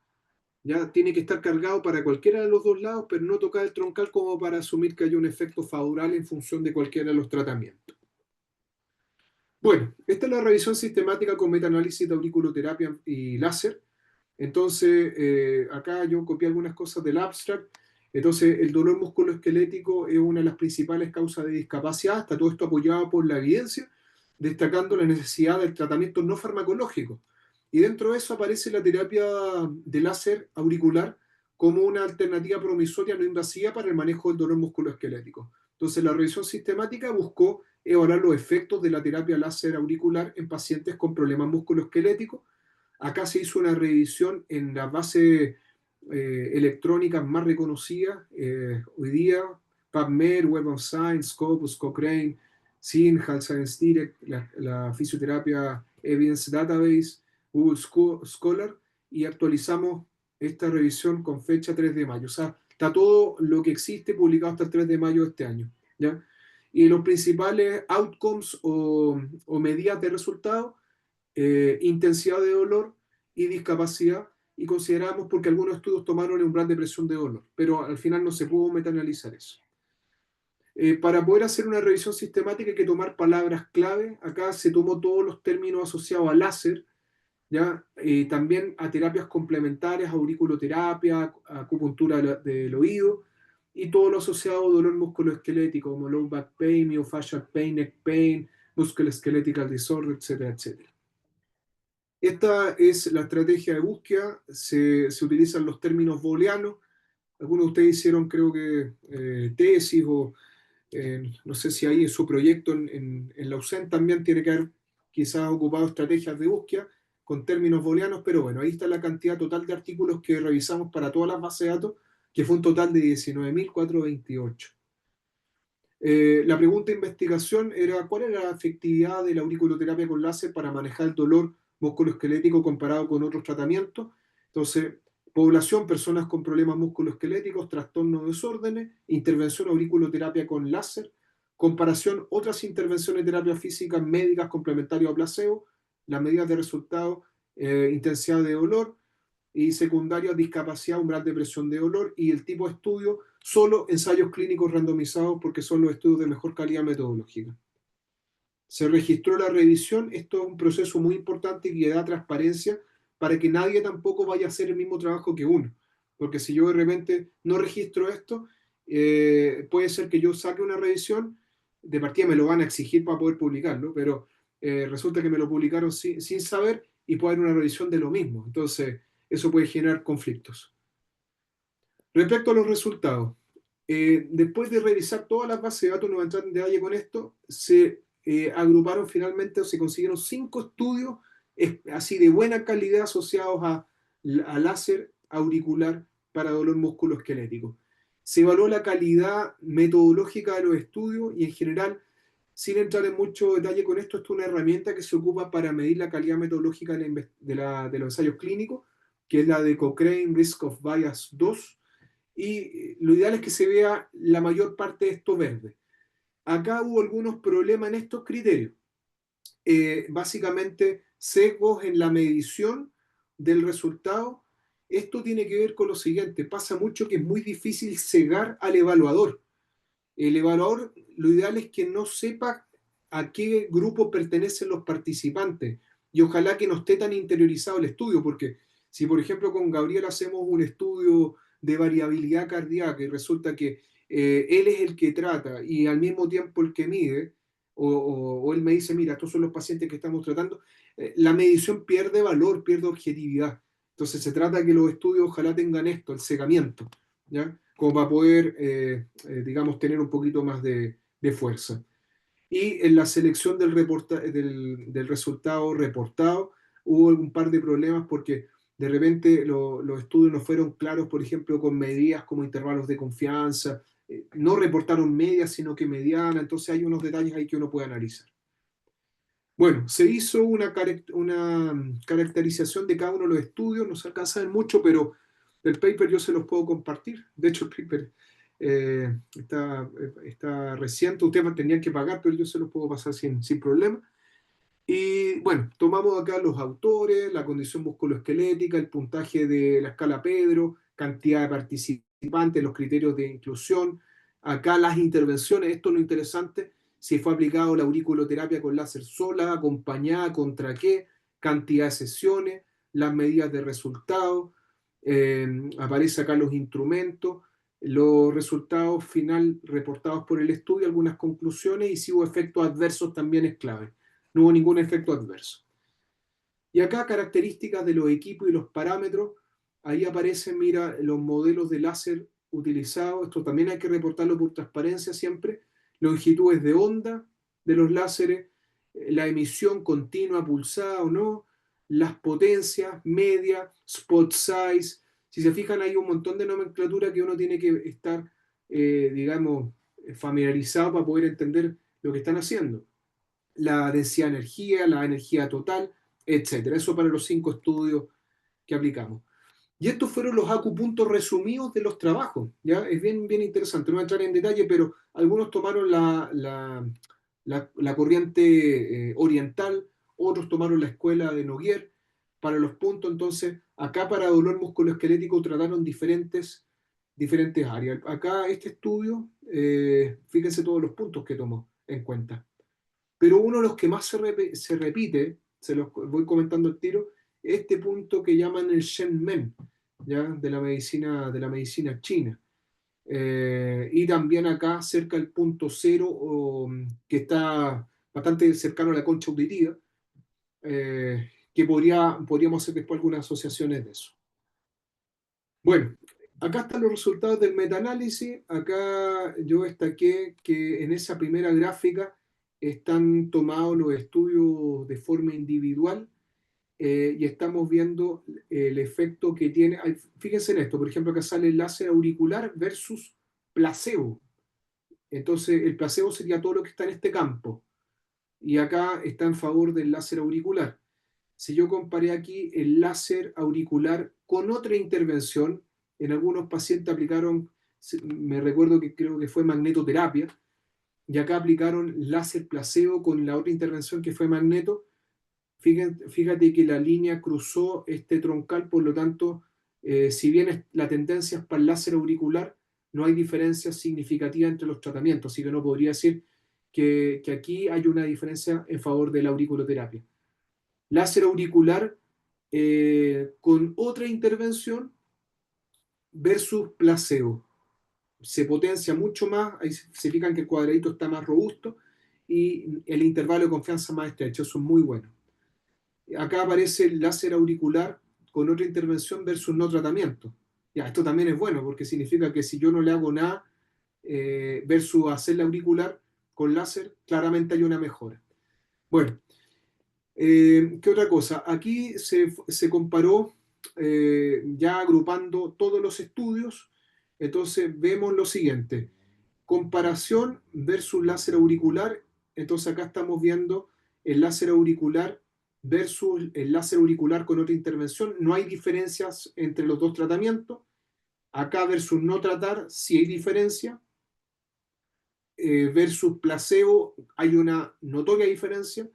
Ya tiene que estar cargado para cualquiera de los dos lados, pero no tocar el troncal como para asumir que hay un efecto favorable en función de cualquiera de los tratamientos. Bueno, esta es la revisión sistemática con metaanálisis de auriculoterapia y láser. Entonces, acá yo copié algunas cosas del abstract. Entonces, el dolor musculoesquelético es una de las principales causas de discapacidad. Está todo esto apoyado por la evidencia, destacando la necesidad del tratamiento no farmacológico. Y dentro de eso aparece la terapia de láser auricular como una alternativa promisoria no invasiva para el manejo del dolor musculoesquelético. Entonces, la revisión sistemática buscó evaluar los efectos de la terapia láser auricular en pacientes con problemas musculoesqueléticos. Acá se hizo una revisión en las bases electrónicas más reconocidas hoy día: PubMed, Web of Science, Scopus, Cochrane, SIN, Health Science Direct, la Fisioterapia Evidence Database, Google Scholar, y actualizamos esta revisión con fecha 3 de mayo. O sea, está todo lo que existe publicado hasta el 3 de mayo de este año, ¿ya? Y los principales outcomes o medidas de resultado: intensidad de dolor y discapacidad, y consideramos porque algunos estudios tomaron el umbral de presión de dolor, pero al final no se pudo metaanalizar eso. Para poder hacer una revisión sistemática hay que tomar palabras clave. Acá se tomó todos los términos asociados a láser, ¿ya? También a terapias complementarias, auriculoterapia, acupuntura del oído, y todo lo asociado a dolor musculoesquelético, como low back pain, myofascial pain, neck pain, musculoskeletal disorder, etcétera, etcétera. Esta es la estrategia de búsqueda. Se utilizan los términos booleanos. Algunos de ustedes hicieron, creo que, tesis o no sé si ahí en su proyecto en la USEN también tiene que haber quizás ocupado estrategias de búsqueda con términos booleanos, pero bueno, ahí está la cantidad total de artículos que revisamos para todas las bases de datos, que fue un total de 19.428. La pregunta de investigación era: ¿cuál era la efectividad de la auriculoterapia con láser para manejar el dolor musculoesquelético comparado con otros tratamientos? Entonces, población: personas con problemas musculoesqueléticos, trastornos o desórdenes, intervención auriculoterapia con láser, comparación otras intervenciones de terapia física médicas complementarias o placebo, las medidas de resultado: intensidad de dolor, y secundaria, discapacidad, umbral de presión de dolor, y el tipo de estudio, solo ensayos clínicos randomizados porque son los estudios de mejor calidad metodológica. Se registró la revisión. Esto es un proceso muy importante que da transparencia para que nadie tampoco vaya a hacer el mismo trabajo que uno. Porque si yo de repente no registro esto, puede ser que yo saque una revisión, de partida me lo van a exigir para poder publicarlo, pero resulta que me lo publicaron sin saber, y puede haber una revisión de lo mismo. Entonces, eso puede generar conflictos. Respecto a los resultados, después de revisar todas las bases de datos, no voy a entrar en detalle con esto, se agruparon finalmente, o se consiguieron 5 estudios así de buena calidad asociados a láser auricular para dolor musculoesquelético. Se evaluó la calidad metodológica de los estudios, y en general, sin entrar en mucho detalle con esto, esto es una herramienta que se ocupa para medir la calidad metodológica de los ensayos clínicos, que es la de Cochrane Risk of Bias 2, y lo ideal es que se vea la mayor parte de esto verde. Acá hubo algunos problemas en estos criterios. Básicamente, sesgos en la medición del resultado. Esto tiene que ver con lo siguiente: pasa mucho que es muy difícil cegar al evaluador. El evaluador, lo ideal es que no sepa a qué grupo pertenecen los participantes, y ojalá que no esté tan interiorizado el estudio, porque si por ejemplo con Gabriel hacemos un estudio de variabilidad cardíaca y resulta que él es el que trata y al mismo tiempo el que mide, o él me dice: mira, estos son los pacientes que estamos tratando, la medición pierde valor, pierde objetividad. Entonces se trata que los estudios ojalá tengan esto, el cegamiento, ¿ya? Como para poder, digamos, tener un poquito más de fuerza. Y en la selección del resultado reportado hubo un par de problemas, porque de repente los estudios no fueron claros, por ejemplo, con medidas como intervalos de confianza, no reportaron medias, sino que mediana. Entonces hay unos detalles ahí que uno puede analizar. Bueno, se hizo una caracterización de cada uno de los estudios, no se alcanza a ver mucho, pero El paper yo se los puedo compartir. De hecho, el paper está reciente. Ustedes tendrían que pagar, pero yo se los puedo pasar sin problema. Y bueno, tomamos acá los autores, la condición musculoesquelética, el puntaje de la escala Pedro, cantidad de participantes, los criterios de inclusión. Acá las intervenciones, esto es lo interesante, si fue aplicado la auriculoterapia con láser sola, acompañada, contra qué, cantidad de sesiones, las medidas de resultados, aparece acá los instrumentos, los resultados final reportados por el estudio, algunas conclusiones y si hubo efectos adversos también es clave. No hubo ningún efecto adverso. Y acá características de los equipos y los parámetros. Ahí aparecen, mira, los modelos de láser utilizados. Esto también hay que reportarlo por transparencia siempre. Longitudes de onda de los láseres, la emisión continua, pulsada o no, las potencias, media, spot size. Si se fijan, hay un montón de nomenclatura que uno tiene que estar, digamos, familiarizado para poder entender lo que están haciendo. La densidad de energía, la energía total, etcétera. Eso para los 5 estudios que aplicamos. Y estos fueron los acupuntos resumidos de los trabajos. ¿Ya? Es bien interesante, no voy a entrar en detalle, pero algunos tomaron la corriente oriental, otros tomaron la escuela de Noguer para los puntos. Entonces, acá para dolor musculoesquelético trataron diferentes áreas. Acá este estudio, fíjense todos los puntos que tomó en cuenta. Pero uno de los que más se repite, se los voy comentando al tiro, este punto que llaman el Shen Men, ¿ya? De la medicina china. Y también acá cerca del punto cero, que está bastante cercano a la concha auditiva, que podríamos hacer después algunas asociaciones de eso. Bueno, acá están los resultados del metaanálisis. Acá yo destaqué que en esa primera gráfica están tomados los estudios de forma individual, y estamos viendo el efecto que tiene. Fíjense en esto, por ejemplo, acá sale el láser auricular versus placebo. Entonces, el placebo sería todo lo que está en este campo, y acá está en favor del láser auricular. Si yo comparé aquí el láser auricular con otra intervención, en algunos pacientes aplicaron, me recuerdo que creo que fue magnetoterapia, y acá aplicaron láser placebo con la otra intervención que fue magneto. Fíjate que la línea cruzó este troncal, por lo tanto, si bien la tendencia es para el láser auricular, no hay diferencia significativa entre los tratamientos, así que no podría decir que aquí hay una diferencia en favor de la auriculoterapia. Láser auricular con otra intervención versus placebo. Se potencia mucho más, ahí se fijan que el cuadradito está más robusto y el intervalo de confianza más estrecho, eso es muy bueno. Acá aparece el láser auricular con otra intervención versus no tratamiento. Ya, esto también es bueno porque significa que si yo no le hago nada versus hacerle auricular con láser, claramente hay una mejora. Bueno, ¿qué otra cosa? Aquí se comparó, ya agrupando todos los estudios. Entonces vemos lo siguiente: comparación versus láser auricular. Entonces acá estamos viendo el láser auricular versus el láser auricular con otra intervención. No hay diferencias entre los dos tratamientos. Acá versus no tratar, sí hay diferencia. Versus placebo hay una notoria diferencia,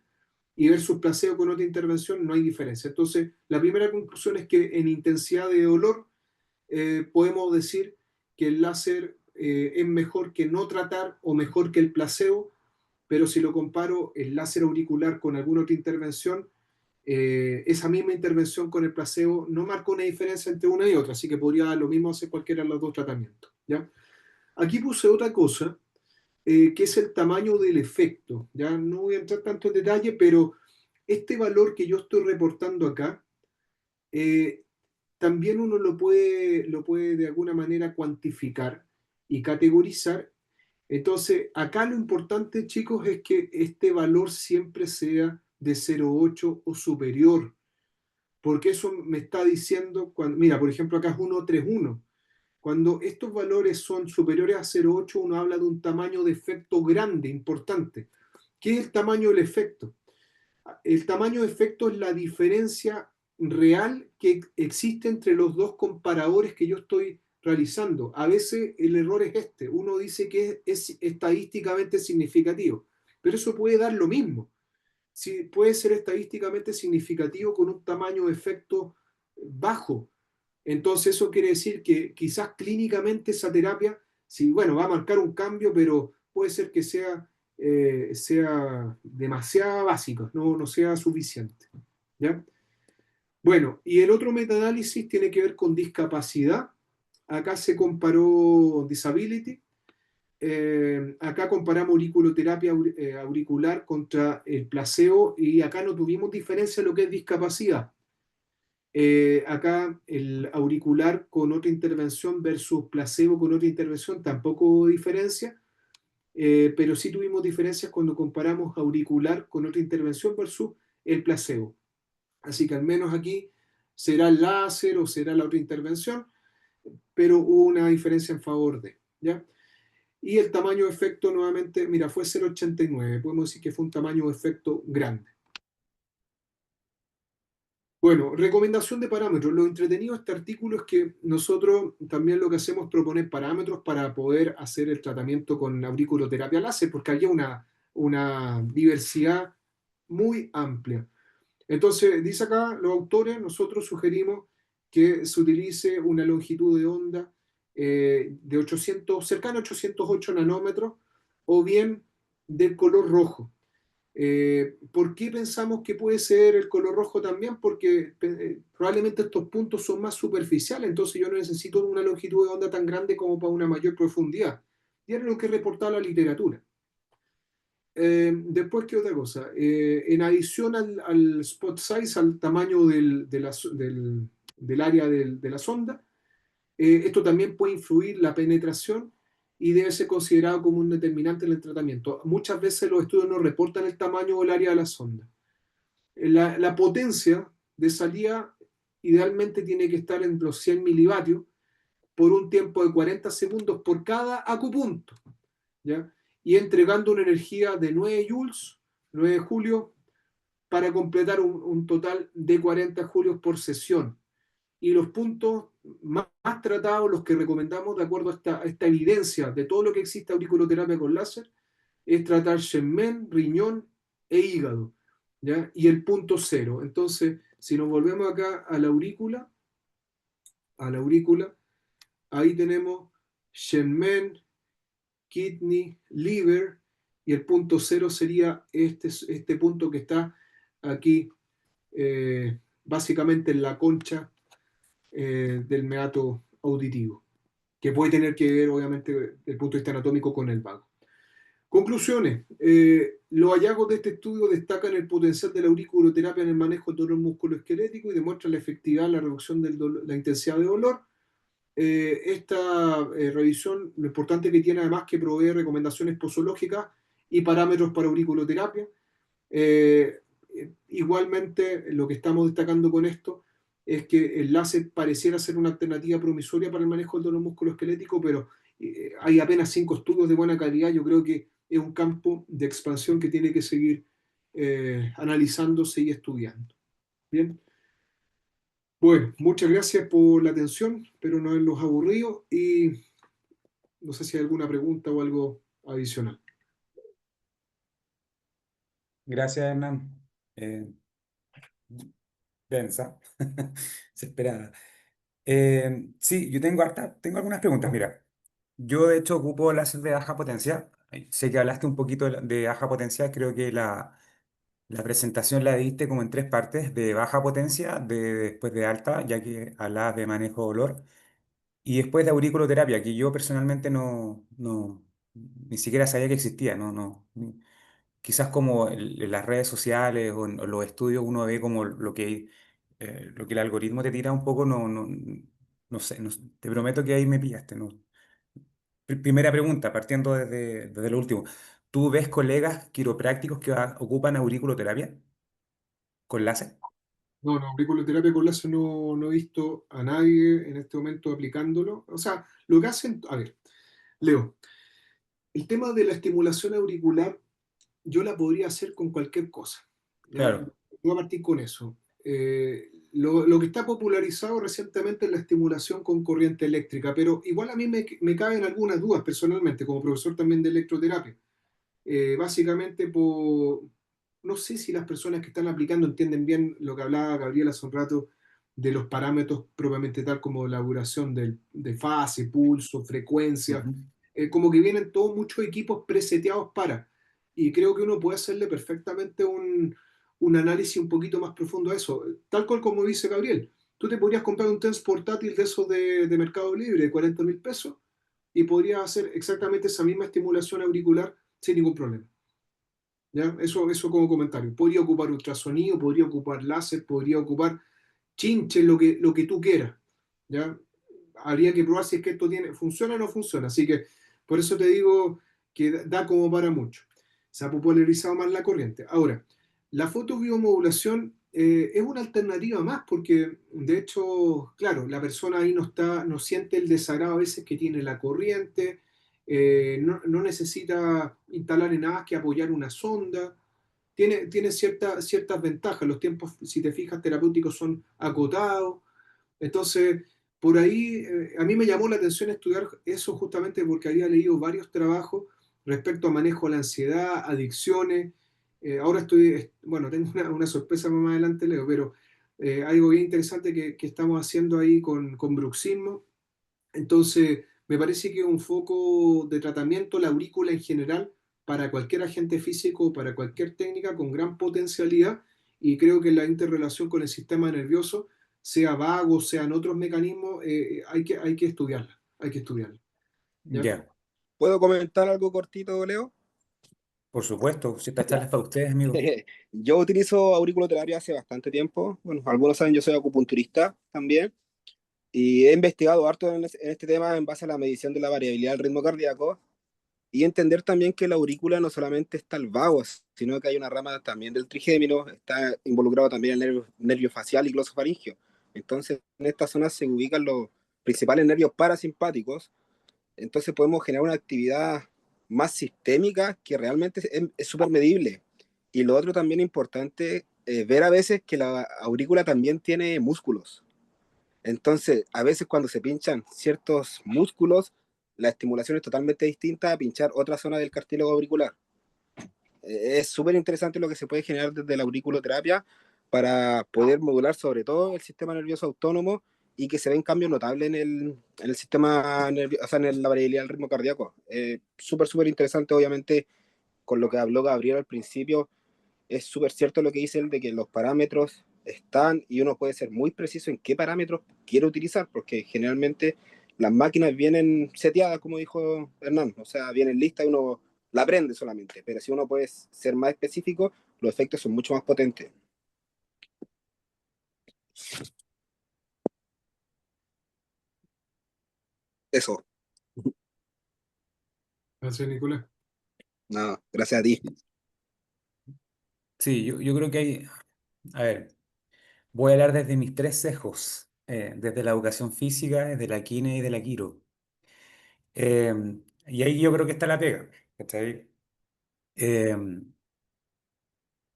y versus placebo con otra intervención no hay diferencia. Entonces, la primera conclusión es que en intensidad de dolor podemos decir que el láser es mejor que no tratar o mejor que el placebo, pero si lo comparo el láser auricular con alguna otra intervención, esa misma intervención con el placebo no marca una diferencia entre una y otra, así que podría lo mismo hacer cualquiera de los dos tratamientos. ¿Ya? Aquí puse otra cosa, que es el tamaño del efecto. Ya no voy a entrar tanto en detalle, pero este valor que yo estoy reportando acá, eh, también uno lo puede de alguna manera cuantificar y categorizar. Entonces, acá lo importante, chicos, es que este valor siempre sea de 0,8 o superior, porque eso me está diciendo, mira, por ejemplo, acá es 1,31. Cuando estos valores son superiores a 0,8, uno habla de un tamaño de efecto grande, importante. ¿Qué es el tamaño del efecto? El tamaño de efecto es la diferencia real que existe entre los dos comparadores que yo estoy realizando. A veces el error es este, uno dice que es estadísticamente significativo, pero eso puede dar lo mismo. Si puede ser estadísticamente significativo con un tamaño de efecto bajo. Entonces eso quiere decir que quizás clínicamente esa terapia, sí, bueno, va a marcar un cambio, pero puede ser que sea demasiado básica, no sea suficiente. ¿Ya? Bueno, y el otro metaanálisis tiene que ver con discapacidad. Acá se comparó disability. Acá comparamos auriculoterapia auricular contra el placebo y acá no tuvimos diferencia en lo que es discapacidad. Acá el auricular con otra intervención versus placebo con otra intervención tampoco hubo diferencia, pero sí tuvimos diferencias cuando comparamos auricular con otra intervención versus el placebo. Así que al menos aquí será el láser o será la otra intervención, pero hubo una diferencia en favor de, ¿ya? Y el tamaño de efecto nuevamente, mira, fue 0,89, podemos decir que fue un tamaño de efecto grande. Bueno, recomendación de parámetros. Lo entretenido de este artículo es que nosotros también lo que hacemos es proponer parámetros para poder hacer el tratamiento con auriculoterapia láser, porque había una diversidad muy amplia. Entonces, dice acá, los autores, nosotros sugerimos que se utilice una longitud de onda de 800, cercana a 808 nanómetros o bien del color rojo. ¿Por qué pensamos que puede ser el color rojo también? Porque probablemente estos puntos son más superficiales, entonces yo no necesito una longitud de onda tan grande como para una mayor profundidad. Y era lo que reportaba la literatura. Después, ¿qué otra cosa? En adición al spot size, al tamaño del área de la sonda, esto también puede influir la penetración y debe ser considerado como un determinante en el tratamiento. Muchas veces los estudios no reportan el tamaño o el área de la sonda. La potencia de salida idealmente tiene que estar en los 100 milivatios por un tiempo de 40 segundos por cada acupunto, ¿ya? Y entregando una energía de 9 joules, 9 julios, para completar un total de 40 julios por sesión. Y los puntos más tratados, los que recomendamos de acuerdo a esta evidencia de todo lo que existe auriculoterapia con láser, es tratar Shenmen, riñón e hígado, ¿ya? Y el punto cero. Entonces, si nos volvemos acá a la aurícula, ahí tenemos Shenmen, kidney, liver, y el punto cero sería este punto que está aquí, básicamente en la concha del meato auditivo, que puede tener que ver, obviamente, desde el punto de vista anatómico con el vago. Conclusiones. Los hallazgos de este estudio destacan el potencial de la auriculoterapia en el manejo del dolor musculoesquelético y demuestran la efectividad en la reducción de la intensidad de dolor. Esta revisión, lo importante que tiene además que provee recomendaciones posológicas y parámetros para auriculoterapia. Eh, Igualmente, lo que estamos destacando con esto es que el láser pareciera ser una alternativa promisoria para el manejo del dolor musculoesquelético, pero hay apenas 5 estudios de buena calidad. Yo creo que es un campo de expansión que tiene que seguir analizándose y estudiando. Bien, bueno, muchas gracias por la atención, espero no haberlos aburrido y no sé si hay alguna pregunta o algo adicional. Gracias, Hernán. Densa. Se esperaba. Sí, yo tengo algunas preguntas. Mira, yo de hecho ocupo láser de baja potencia. Sé que hablaste un poquito de baja potencia. Creo que la presentación la diste como en tres partes: de baja potencia, después de alta, ya que hablabas de manejo de dolor, y después de auriculoterapia, que yo personalmente ni siquiera sabía que existía. Quizás como en las redes sociales o en los estudios uno ve como lo que el algoritmo te tira un poco, no sé, te prometo que ahí me pillaste, ¿no? Primera pregunta, partiendo desde lo último. ¿Tú ves colegas quiroprácticos que ocupan auriculoterapia con láser? No, auriculoterapia con láser no he visto a nadie en este momento aplicándolo. O sea, lo que hacen, a ver, Leo, el tema de la estimulación auricular yo la podría hacer con cualquier cosa, ¿ya? Claro, Voy a partir con eso. lo que está popularizado recientemente es la estimulación con corriente eléctrica, pero igual a mí me caben algunas dudas personalmente, como profesor también de electroterapia. Básicamente, no sé si las personas que están aplicando entienden bien lo que hablaba Gabriel hace un rato de los parámetros propiamente tal como la duración de fase, pulso, frecuencia, Ujú. como que vienen todos muchos equipos preseteados para, y creo que uno puede hacerle perfectamente un análisis un poquito más profundo a eso, tal cual como dice Gabriel. Tú te podrías comprar un TENS portátil de esos de Mercado Libre de 40.000 pesos y podrías hacer exactamente esa misma estimulación auricular sin ningún problema. ¿Ya? Eso como comentario. Podría ocupar ultrasonido, podría ocupar láser, podría ocupar chinche, lo que tú quieras. ¿Ya? Habría que probar si es que esto funciona o no funciona. Así que por eso te digo que da como para mucho. Se ha popularizado más la corriente. Ahora, la fotobiomodulación es una alternativa más porque, de hecho, claro, la persona ahí no siente el desagrado a veces que tiene la corriente, no necesita instalar en nada más que apoyar una sonda, tiene ciertas ventajas. Los tiempos, si te fijas, terapéuticos son acotados. Entonces, por ahí, a mí me llamó la atención estudiar eso justamente porque había leído varios trabajos respecto a manejo de la ansiedad, adicciones. Ahora bueno, tengo una sorpresa más adelante, Leo, pero algo bien interesante que estamos haciendo ahí con bruxismo. Entonces, me parece que un foco de tratamiento, la aurícula en general, para cualquier agente físico, para cualquier técnica con gran potencialidad, y creo que la interrelación con el sistema nervioso, sea vago, sean otros mecanismos, hay que estudiarla, hay que estudiarla. ¿Ya? Ya, ¿Puedo comentar algo cortito, Leo? por supuesto, si esta charla Ya. es para ustedes, amigo. Yo utilizo auriculoterapia hace bastante tiempo. Bueno, algunos saben, yo soy acupunturista también. Y he investigado harto en este tema en base a la medición de la variabilidad del ritmo cardíaco y entender también que la aurícula no solamente está el vago, sino que hay una rama también del trigémino, está involucrado también el nervio facial y glosofaringio. Entonces, en esta zona se ubican los principales nervios parasimpáticos. Entonces podemos generar una actividad más sistémica que realmente es súper medible. Y lo otro también importante, ver a veces que la aurícula también tiene músculos. Entonces, a veces cuando se pinchan ciertos músculos, la estimulación es totalmente distinta a pinchar otra zona del cartílago auricular. Es súper interesante lo que se puede generar desde la auriculoterapia para poder modular sobre todo el sistema nervioso autónomo y que se ven cambios notables en el sistema nervioso, o sea, en la variabilidad del ritmo cardíaco. Súper, súper interesante, obviamente, con lo que habló Gabriel al principio. Es súper cierto lo que dice él de que los parámetros están y uno puede ser muy preciso en qué parámetros quiere utilizar, porque generalmente las máquinas vienen seteadas, como dijo Hernán, o sea, vienen listas y uno la aprende solamente, pero si uno puede ser más específico, los efectos son mucho más potentes. Eso, Gracias, Nicolás. nada, gracias a ti. Sí, yo creo que hay, a ver, voy a hablar desde mis tres sesgos, desde la educación física, desde la kine y de la quiro. Eh, y ahí yo creo que está la pega, ¿cachai? Eh,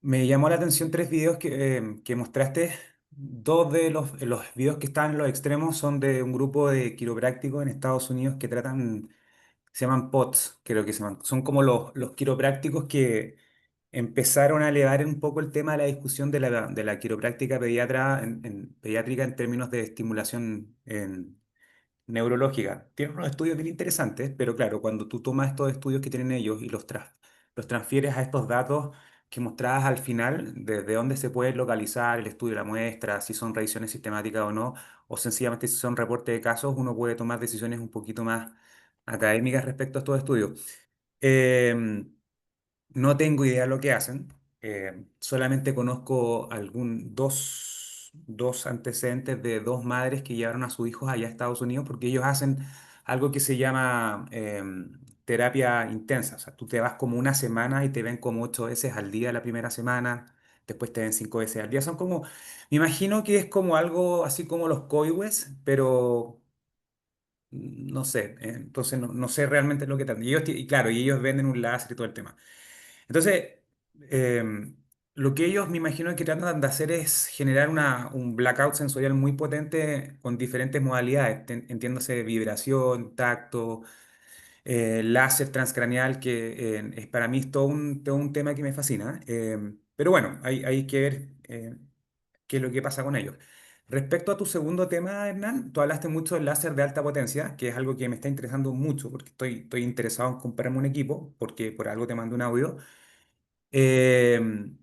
Me llamó la atención tres videos que mostraste. Dos de los videos que están en los extremos son de un grupo de quiroprácticos en Estados Unidos que tratan, se llaman POTS, creo que se llaman. Son como los quiroprácticos que empezaron a elevar un poco el tema de la discusión de la quiropráctica pediátrica en términos de estimulación neurológica. Tienen unos estudios bien interesantes, pero claro, cuando tú tomas estos estudios que tienen ellos y los transfieres a estos datos que mostrabas al final, desde dónde se puede localizar el estudio de la muestra, si son revisiones sistemáticas o no, o sencillamente si son reportes de casos, uno puede tomar decisiones un poquito más académicas respecto a estos estudios. Em, no tengo idea de lo que hacen. Solamente conozco dos antecedentes de dos madres que llevaron a sus hijos allá a Estados Unidos porque ellos hacen algo que se llama terapia intensa. O sea, tú te vas como una semana y te ven como 8 veces al día la primera semana, después te ven 5 veces al día. Son como, me imagino que es como algo así como los coihues, pero no sé. Entonces no sé realmente lo que tratan. Y claro, y ellos venden un láser y todo el tema. Entonces, Lo que ellos me imagino que tratan de hacer es generar un blackout sensorial muy potente con diferentes modalidades, entiéndase vibración, tacto, láser transcraneal, que es para mí es todo un tema que me fascina. Pero bueno, hay que ver qué es lo que pasa con ellos. Respecto a tu segundo tema, Hernán, tú hablaste mucho del láser de alta potencia, que es algo que me está interesando mucho, porque estoy interesado en comprarme un equipo, porque por algo te mando un audio. Em,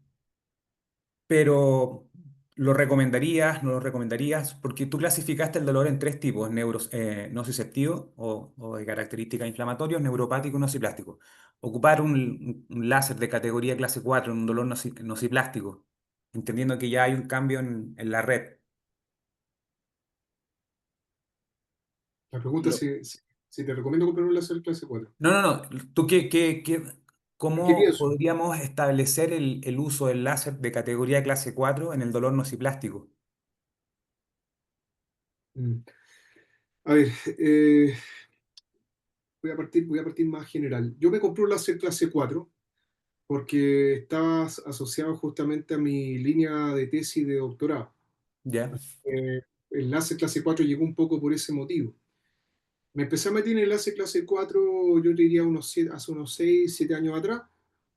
pero ¿lo recomendarías? ¿No lo recomendarías? Porque tú clasificaste el dolor en tres tipos: nociceptivo o de características inflamatorias, neuropático y nociplástico. Ocupar un láser de categoría clase 4 en un dolor nociplástico, entendiendo que ya hay un cambio en la red. La pregunta es Lo, si te recomiendo comprar un láser clase 4. No, no, no. ¿Tú ¿Qué cómo pienso? podríamos establecer el uso del láser de categoría clase 4 en el dolor nociplástico? Mm. A ver, eh, voy a partir más general. Yo me compré un láser clase 4 porque estaba asociado justamente a mi línea de tesis de doctorado. ¿Ya? El láser clase 4 llegó un poco por ese motivo. Me empecé a meter en el enlace clase 4, yo te diría hace unos 6 7 años atrás,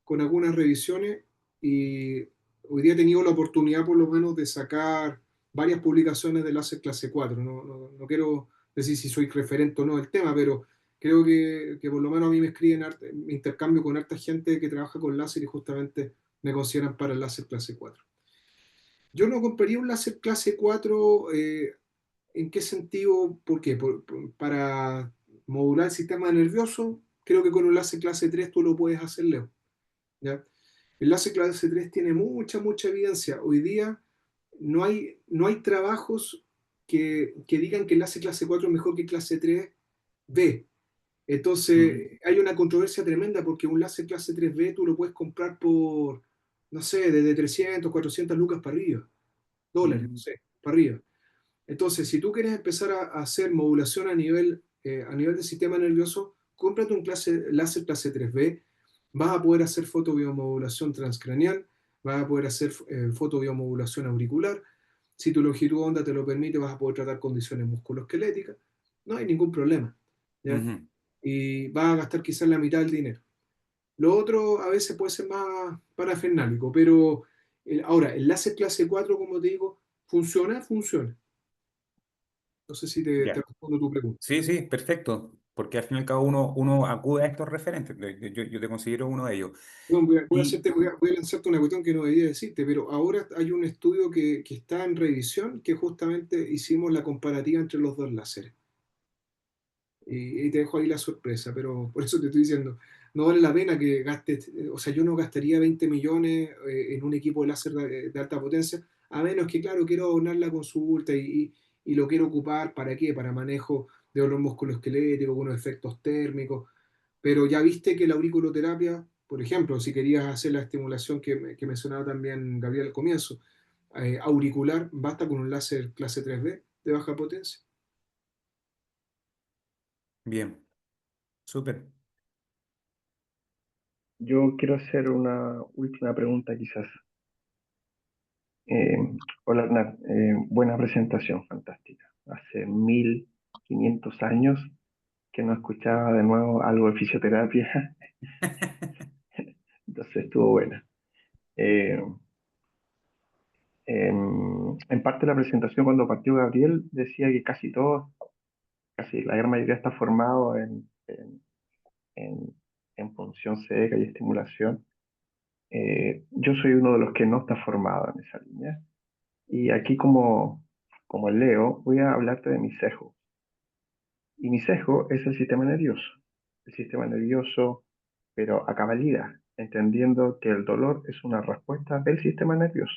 con algunas revisiones, y hoy día he tenido la oportunidad por lo menos de sacar varias publicaciones de láser clase 4. No quiero decir si soy referente o no del tema, pero creo que por lo menos a mí me escriben, me intercambio con harta gente que trabaja con láser y justamente me consideran para el láser clase 4. Yo no compraría un láser clase 4. ¿En qué sentido? ¿Por qué? Para modular el sistema nervioso, creo que con un láser clase 3 tú lo puedes hacer, Leo. ¿Ya? El láser clase 3 tiene mucha evidencia. Hoy día no hay trabajos que digan que el láser clase 4 es mejor que clase 3B. Mm, Entonces, hay una controversia tremenda porque un láser clase 3B tú lo puedes comprar por, no sé, desde 300, 400 lucas para arriba, dólares, no mm, sé, para arriba. Entonces, si tú quieres empezar a hacer modulación a nivel del sistema nervioso, cómprate un láser clase 3B, vas a poder hacer fotobiomodulación transcraneal, vas a poder hacer fotobiomodulación auricular. Si tu longitud de onda te lo permite, vas a poder tratar condiciones musculoesqueléticas. No hay ningún problema, ¿ya? ujú. Y vas a gastar quizás la mitad del dinero. Lo otro a veces puede ser más parafernálico, pero ahora, el láser clase 4, como te digo, funciona. No sé si te Ya. respondo tu pregunta. Sí, sí, perfecto. Porque al fin y al cabo uno acude a estos referentes. Yo te considero uno de ellos. Bueno, voy a Y hacerte, voy a lanzarte una cuestión que no debía decirte, pero ahora hay un estudio que está en revisión que justamente hicimos la comparativa entre los dos láseres. Y te dejo ahí la sorpresa, pero por eso te estoy diciendo, no vale la pena que gastes, o sea, yo no gastaría 20 millones en un equipo de láser de alta potencia, a menos que, claro, quiero donar la consulta y lo quiero ocupar, ¿para qué? Para manejo de dolor musculoesquelético, algunos efectos térmicos. Pero ya viste que la auriculoterapia, por ejemplo, si querías hacer la estimulación que mencionaba también Gabriel al comienzo, auricular, basta con un láser clase 3B de baja potencia. bien, súper. Yo quiero hacer una última pregunta quizás. Eh, Hola Hernán, buena presentación, fantástica. Hace 1500 años que no escuchaba de nuevo algo de fisioterapia, entonces estuvo buena. Eh, en parte de la presentación cuando partió Gabriel decía que casi la gran mayoría está formado en, en punción seca y estimulación. Yo soy uno de los que no está formado en esa línea. Y aquí como Leo, voy a hablarte de mi sesgo. Y mi sesgo es el sistema nervioso. El sistema nervioso, pero a cabalidad, entendiendo que el dolor es una respuesta del sistema nervioso.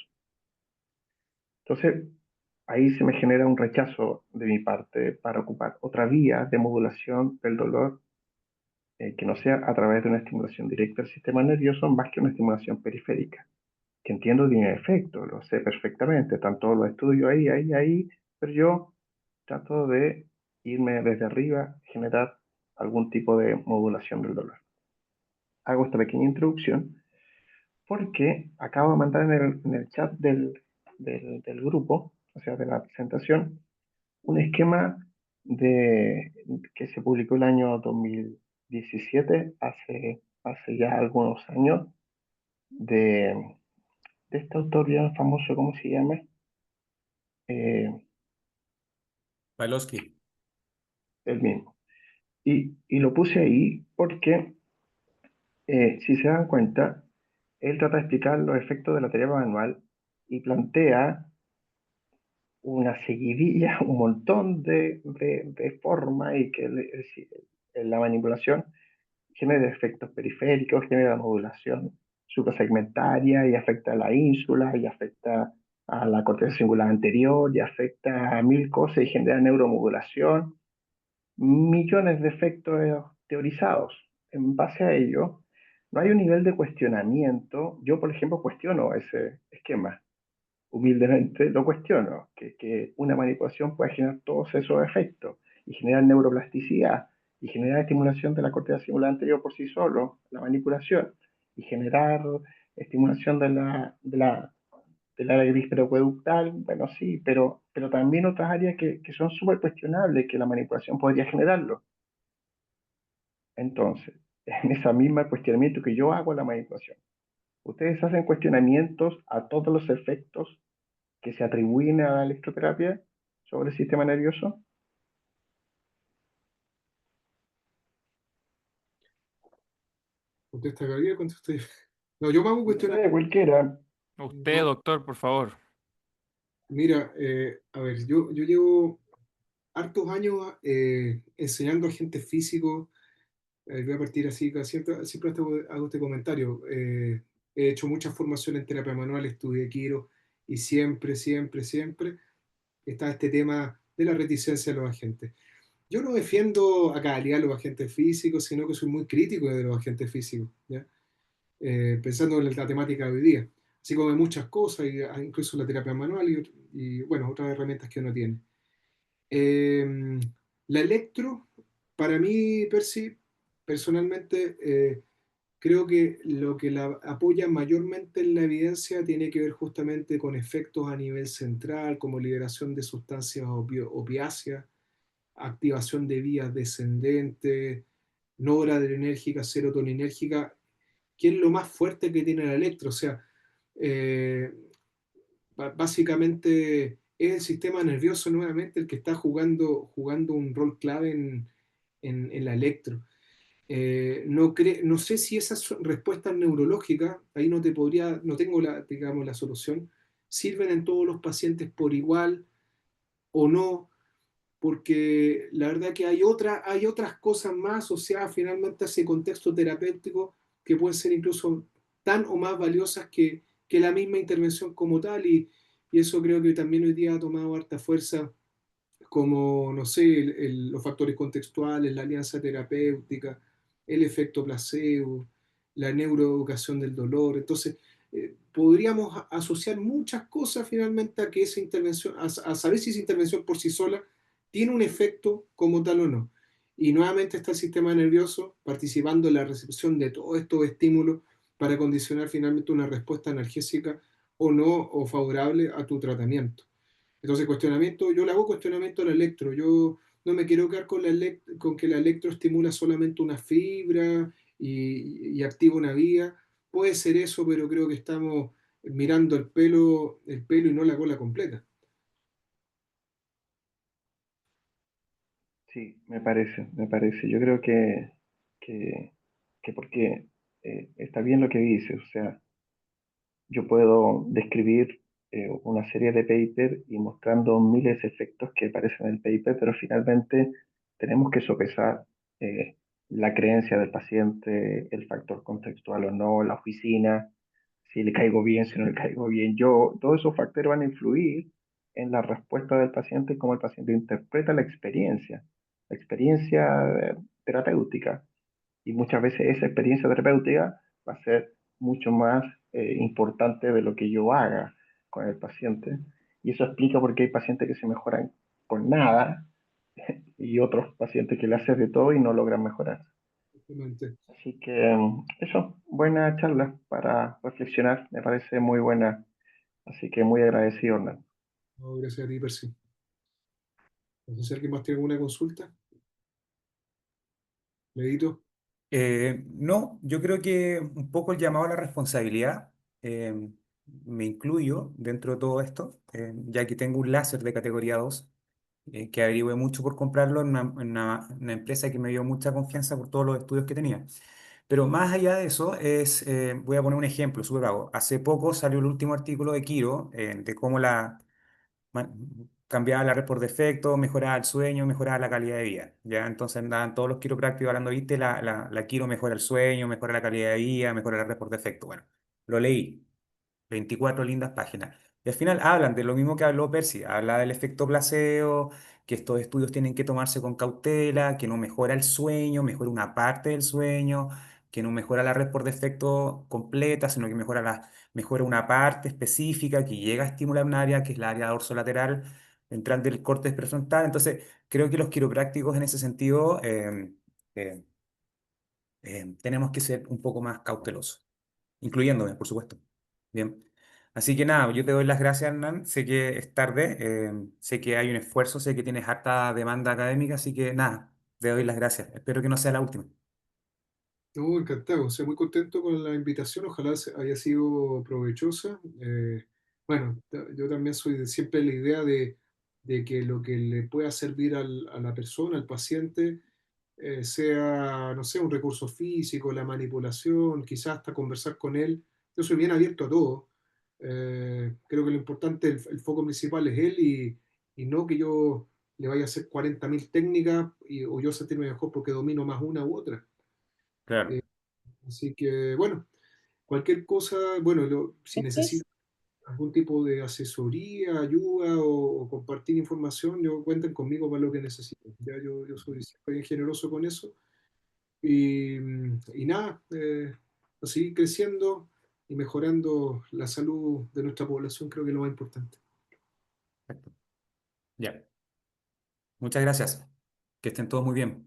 Entonces, ahí se me genera un rechazo de mi parte para ocupar otra vía de modulación del dolor que no sea a través de una estimulación directa del sistema nervioso más que una estimulación periférica, que entiendo tiene efecto, lo sé perfectamente, están todos los estudios ahí, pero yo trato de irme desde arriba, generar algún tipo de modulación del dolor. Hago esta pequeña introducción porque acabo de mandar en el chat del grupo, o sea, de la presentación, un esquema que se publicó el año 2017, hace ya algunos años, de este autor bien famoso, ¿cómo se llama? Eh, Bailovsky. el mismo. Y lo puse ahí porque, si se dan cuenta, él trata de explicar los efectos de la terapia manual y plantea una seguidilla, un montón de formas y que la manipulación genera efectos periféricos, genera modulación suprasegmentaria y afecta a la ínsula y afecta a la corteza cingulada anterior y afecta a mil cosas y genera neuromodulación, millones de efectos teorizados. En base a ello, no hay un nivel de cuestionamiento. Yo, por ejemplo, cuestiono ese esquema. Humildemente lo cuestiono, que una manipulación puede generar todos esos efectos y generar neuroplasticidad y generar estimulación de la corteza cingulada anterior por sí solo, la manipulación, y generar estimulación del área gris preacueductal, bueno, sí, pero también otras áreas que son súper cuestionables que la manipulación podría generarlo. Entonces, en esa misma cuestionamiento que yo hago a la manipulación, ustedes hacen cuestionamientos a todos los efectos que se atribuyen a la electroterapia sobre el sistema nervioso. Contesta Gabriel, contesta yo. No, yo me hago No cuestionar. sé, cualquiera. Usted, doctor, por favor. Mira, a ver, yo llevo hartos años enseñando a gente físico. Voy a partir así, siempre hago este comentario. He hecho muchas formaciones en terapia manual, estudié Quiro y siempre, siempre, siempre está este tema de la reticencia de los agentes. Yo no defiendo a cabalidad a los agentes físicos, sino que soy muy crítico de los agentes físicos, ¿ya? Pensando en la temática de hoy día. Así como hay muchas cosas, incluso la terapia manual bueno, otras herramientas que uno tiene. Eh, la electro, para mí, Percy, personalmente, creo que lo que la apoya mayormente en la evidencia tiene que ver justamente con efectos a nivel central, como liberación de sustancias opiáceas, activación de vías descendentes, noradrenérgica, serotoninérgica, que es lo más fuerte que tiene la electro. O sea, eh, básicamente es el sistema nervioso nuevamente el que está jugando un rol clave en la electro. No sé si esas son respuestas neurológicas, ahí no tengo digamos, la solución, sirven en todos los pacientes por igual o no, porque la verdad que hay otras cosas más asociadas finalmente a ese contexto terapéutico que pueden ser incluso tan o más valiosas que la misma intervención como tal, y eso creo que también hoy día ha tomado harta fuerza, como, no sé, los factores contextuales, la alianza terapéutica, el efecto placebo, la neuroeducación del dolor. Entonces, podríamos asociar muchas cosas finalmente a que esa intervención, a saber si esa intervención por sí sola tiene un efecto como tal o no. Y nuevamente está el sistema nervioso participando en la recepción de todos estos estímulos para condicionar finalmente una respuesta analgésica o no, o favorable a tu tratamiento. Entonces, cuestionamiento, yo le hago cuestionamiento al electro. Yo no me quiero quedar con que la electro estimula solamente una fibra y activa una vía. Puede ser eso, pero creo que estamos mirando el pelo y no la cola completa. Sí, me parece, me parece. Yo creo que, que porque está bien lo que dices, o sea, yo puedo describir una serie de papers y mostrando miles de efectos que aparecen en el paper, pero finalmente tenemos que sopesar eh, la creencia del paciente, el factor contextual o no, la oficina, si le caigo bien, si no le caigo bien yo. Todos esos factores van a influir en la respuesta del paciente y cómo el paciente interpreta la experiencia terapéutica. Y muchas veces esa experiencia terapéutica va a ser mucho más importante de lo que yo haga con el paciente. Y eso explica por qué hay pacientes que se mejoran con nada y otros pacientes que le hacen de todo y no logran mejorar. Realmente. Así que eso, buena charla para reflexionar, me parece muy buena. Así que muy agradecido, Hernán. No, gracias a ti, Percy. No sé si alguien más tiene alguna consulta. Leito. No, yo creo que un poco el llamado a la responsabilidad, eh, me incluyo dentro de todo esto, ya que tengo un láser de categoría 2, que averigüé mucho por comprarlo en una empresa que me dio mucha confianza por todos los estudios que tenía. Pero más allá de eso, voy a poner un ejemplo súper vago. Hace poco salió el último artículo de Kiro, de cómo ma- cambiaba la red por defecto, mejoraba el sueño, mejoraba la calidad de vida. ¿Ya? Entonces andaban todos los quiroprácticos hablando, viste, la quiro mejora el sueño, mejora la calidad de vida, mejora la red por defecto. Bueno, lo leí. 24 lindas páginas. Y al final hablan de lo mismo que habló Percy, habla del efecto placebo, que estos estudios tienen que tomarse con cautela, que no mejora el sueño, mejora una parte del sueño, que no mejora la red por defecto completa, sino que mejora una parte específica que llega a estimular un área, que es la área dorsolateral, entrante del córtex prefrontal. Entonces, creo que los quiroprácticos en ese sentido eh, tenemos que ser un poco más cautelosos, incluyéndome, por supuesto. Bien. Así que nada, yo te doy las gracias, Hernán. Sé que es tarde, sé que hay un esfuerzo, sé que tienes harta demanda académica, así que nada, te doy las gracias. Espero que no sea la última. No, encantado, o sea, muy contento con la invitación, ojalá haya sido provechosa. Bueno, yo también soy de siempre la idea de que lo que le pueda servir a la persona, al paciente, sea, no sé, un recurso físico, la manipulación, quizás hasta conversar con él. Yo soy bien abierto a todo. Creo que lo importante, el foco principal es él y no que yo le vaya a hacer 40.000 técnicas o yo sentirme mejor porque domino más una u otra. Claro, Eh, Así que, bueno, cualquier cosa, bueno, si necesita algún tipo de asesoría, ayuda o compartir información, yo cuenten conmigo para lo que necesiten. Ya yo soy siempre bien generoso con eso. Y nada, a seguir creciendo y mejorando la salud de nuestra población, creo que es lo más importante. perfecto. Ya. Muchas gracias. Que estén todos muy bien.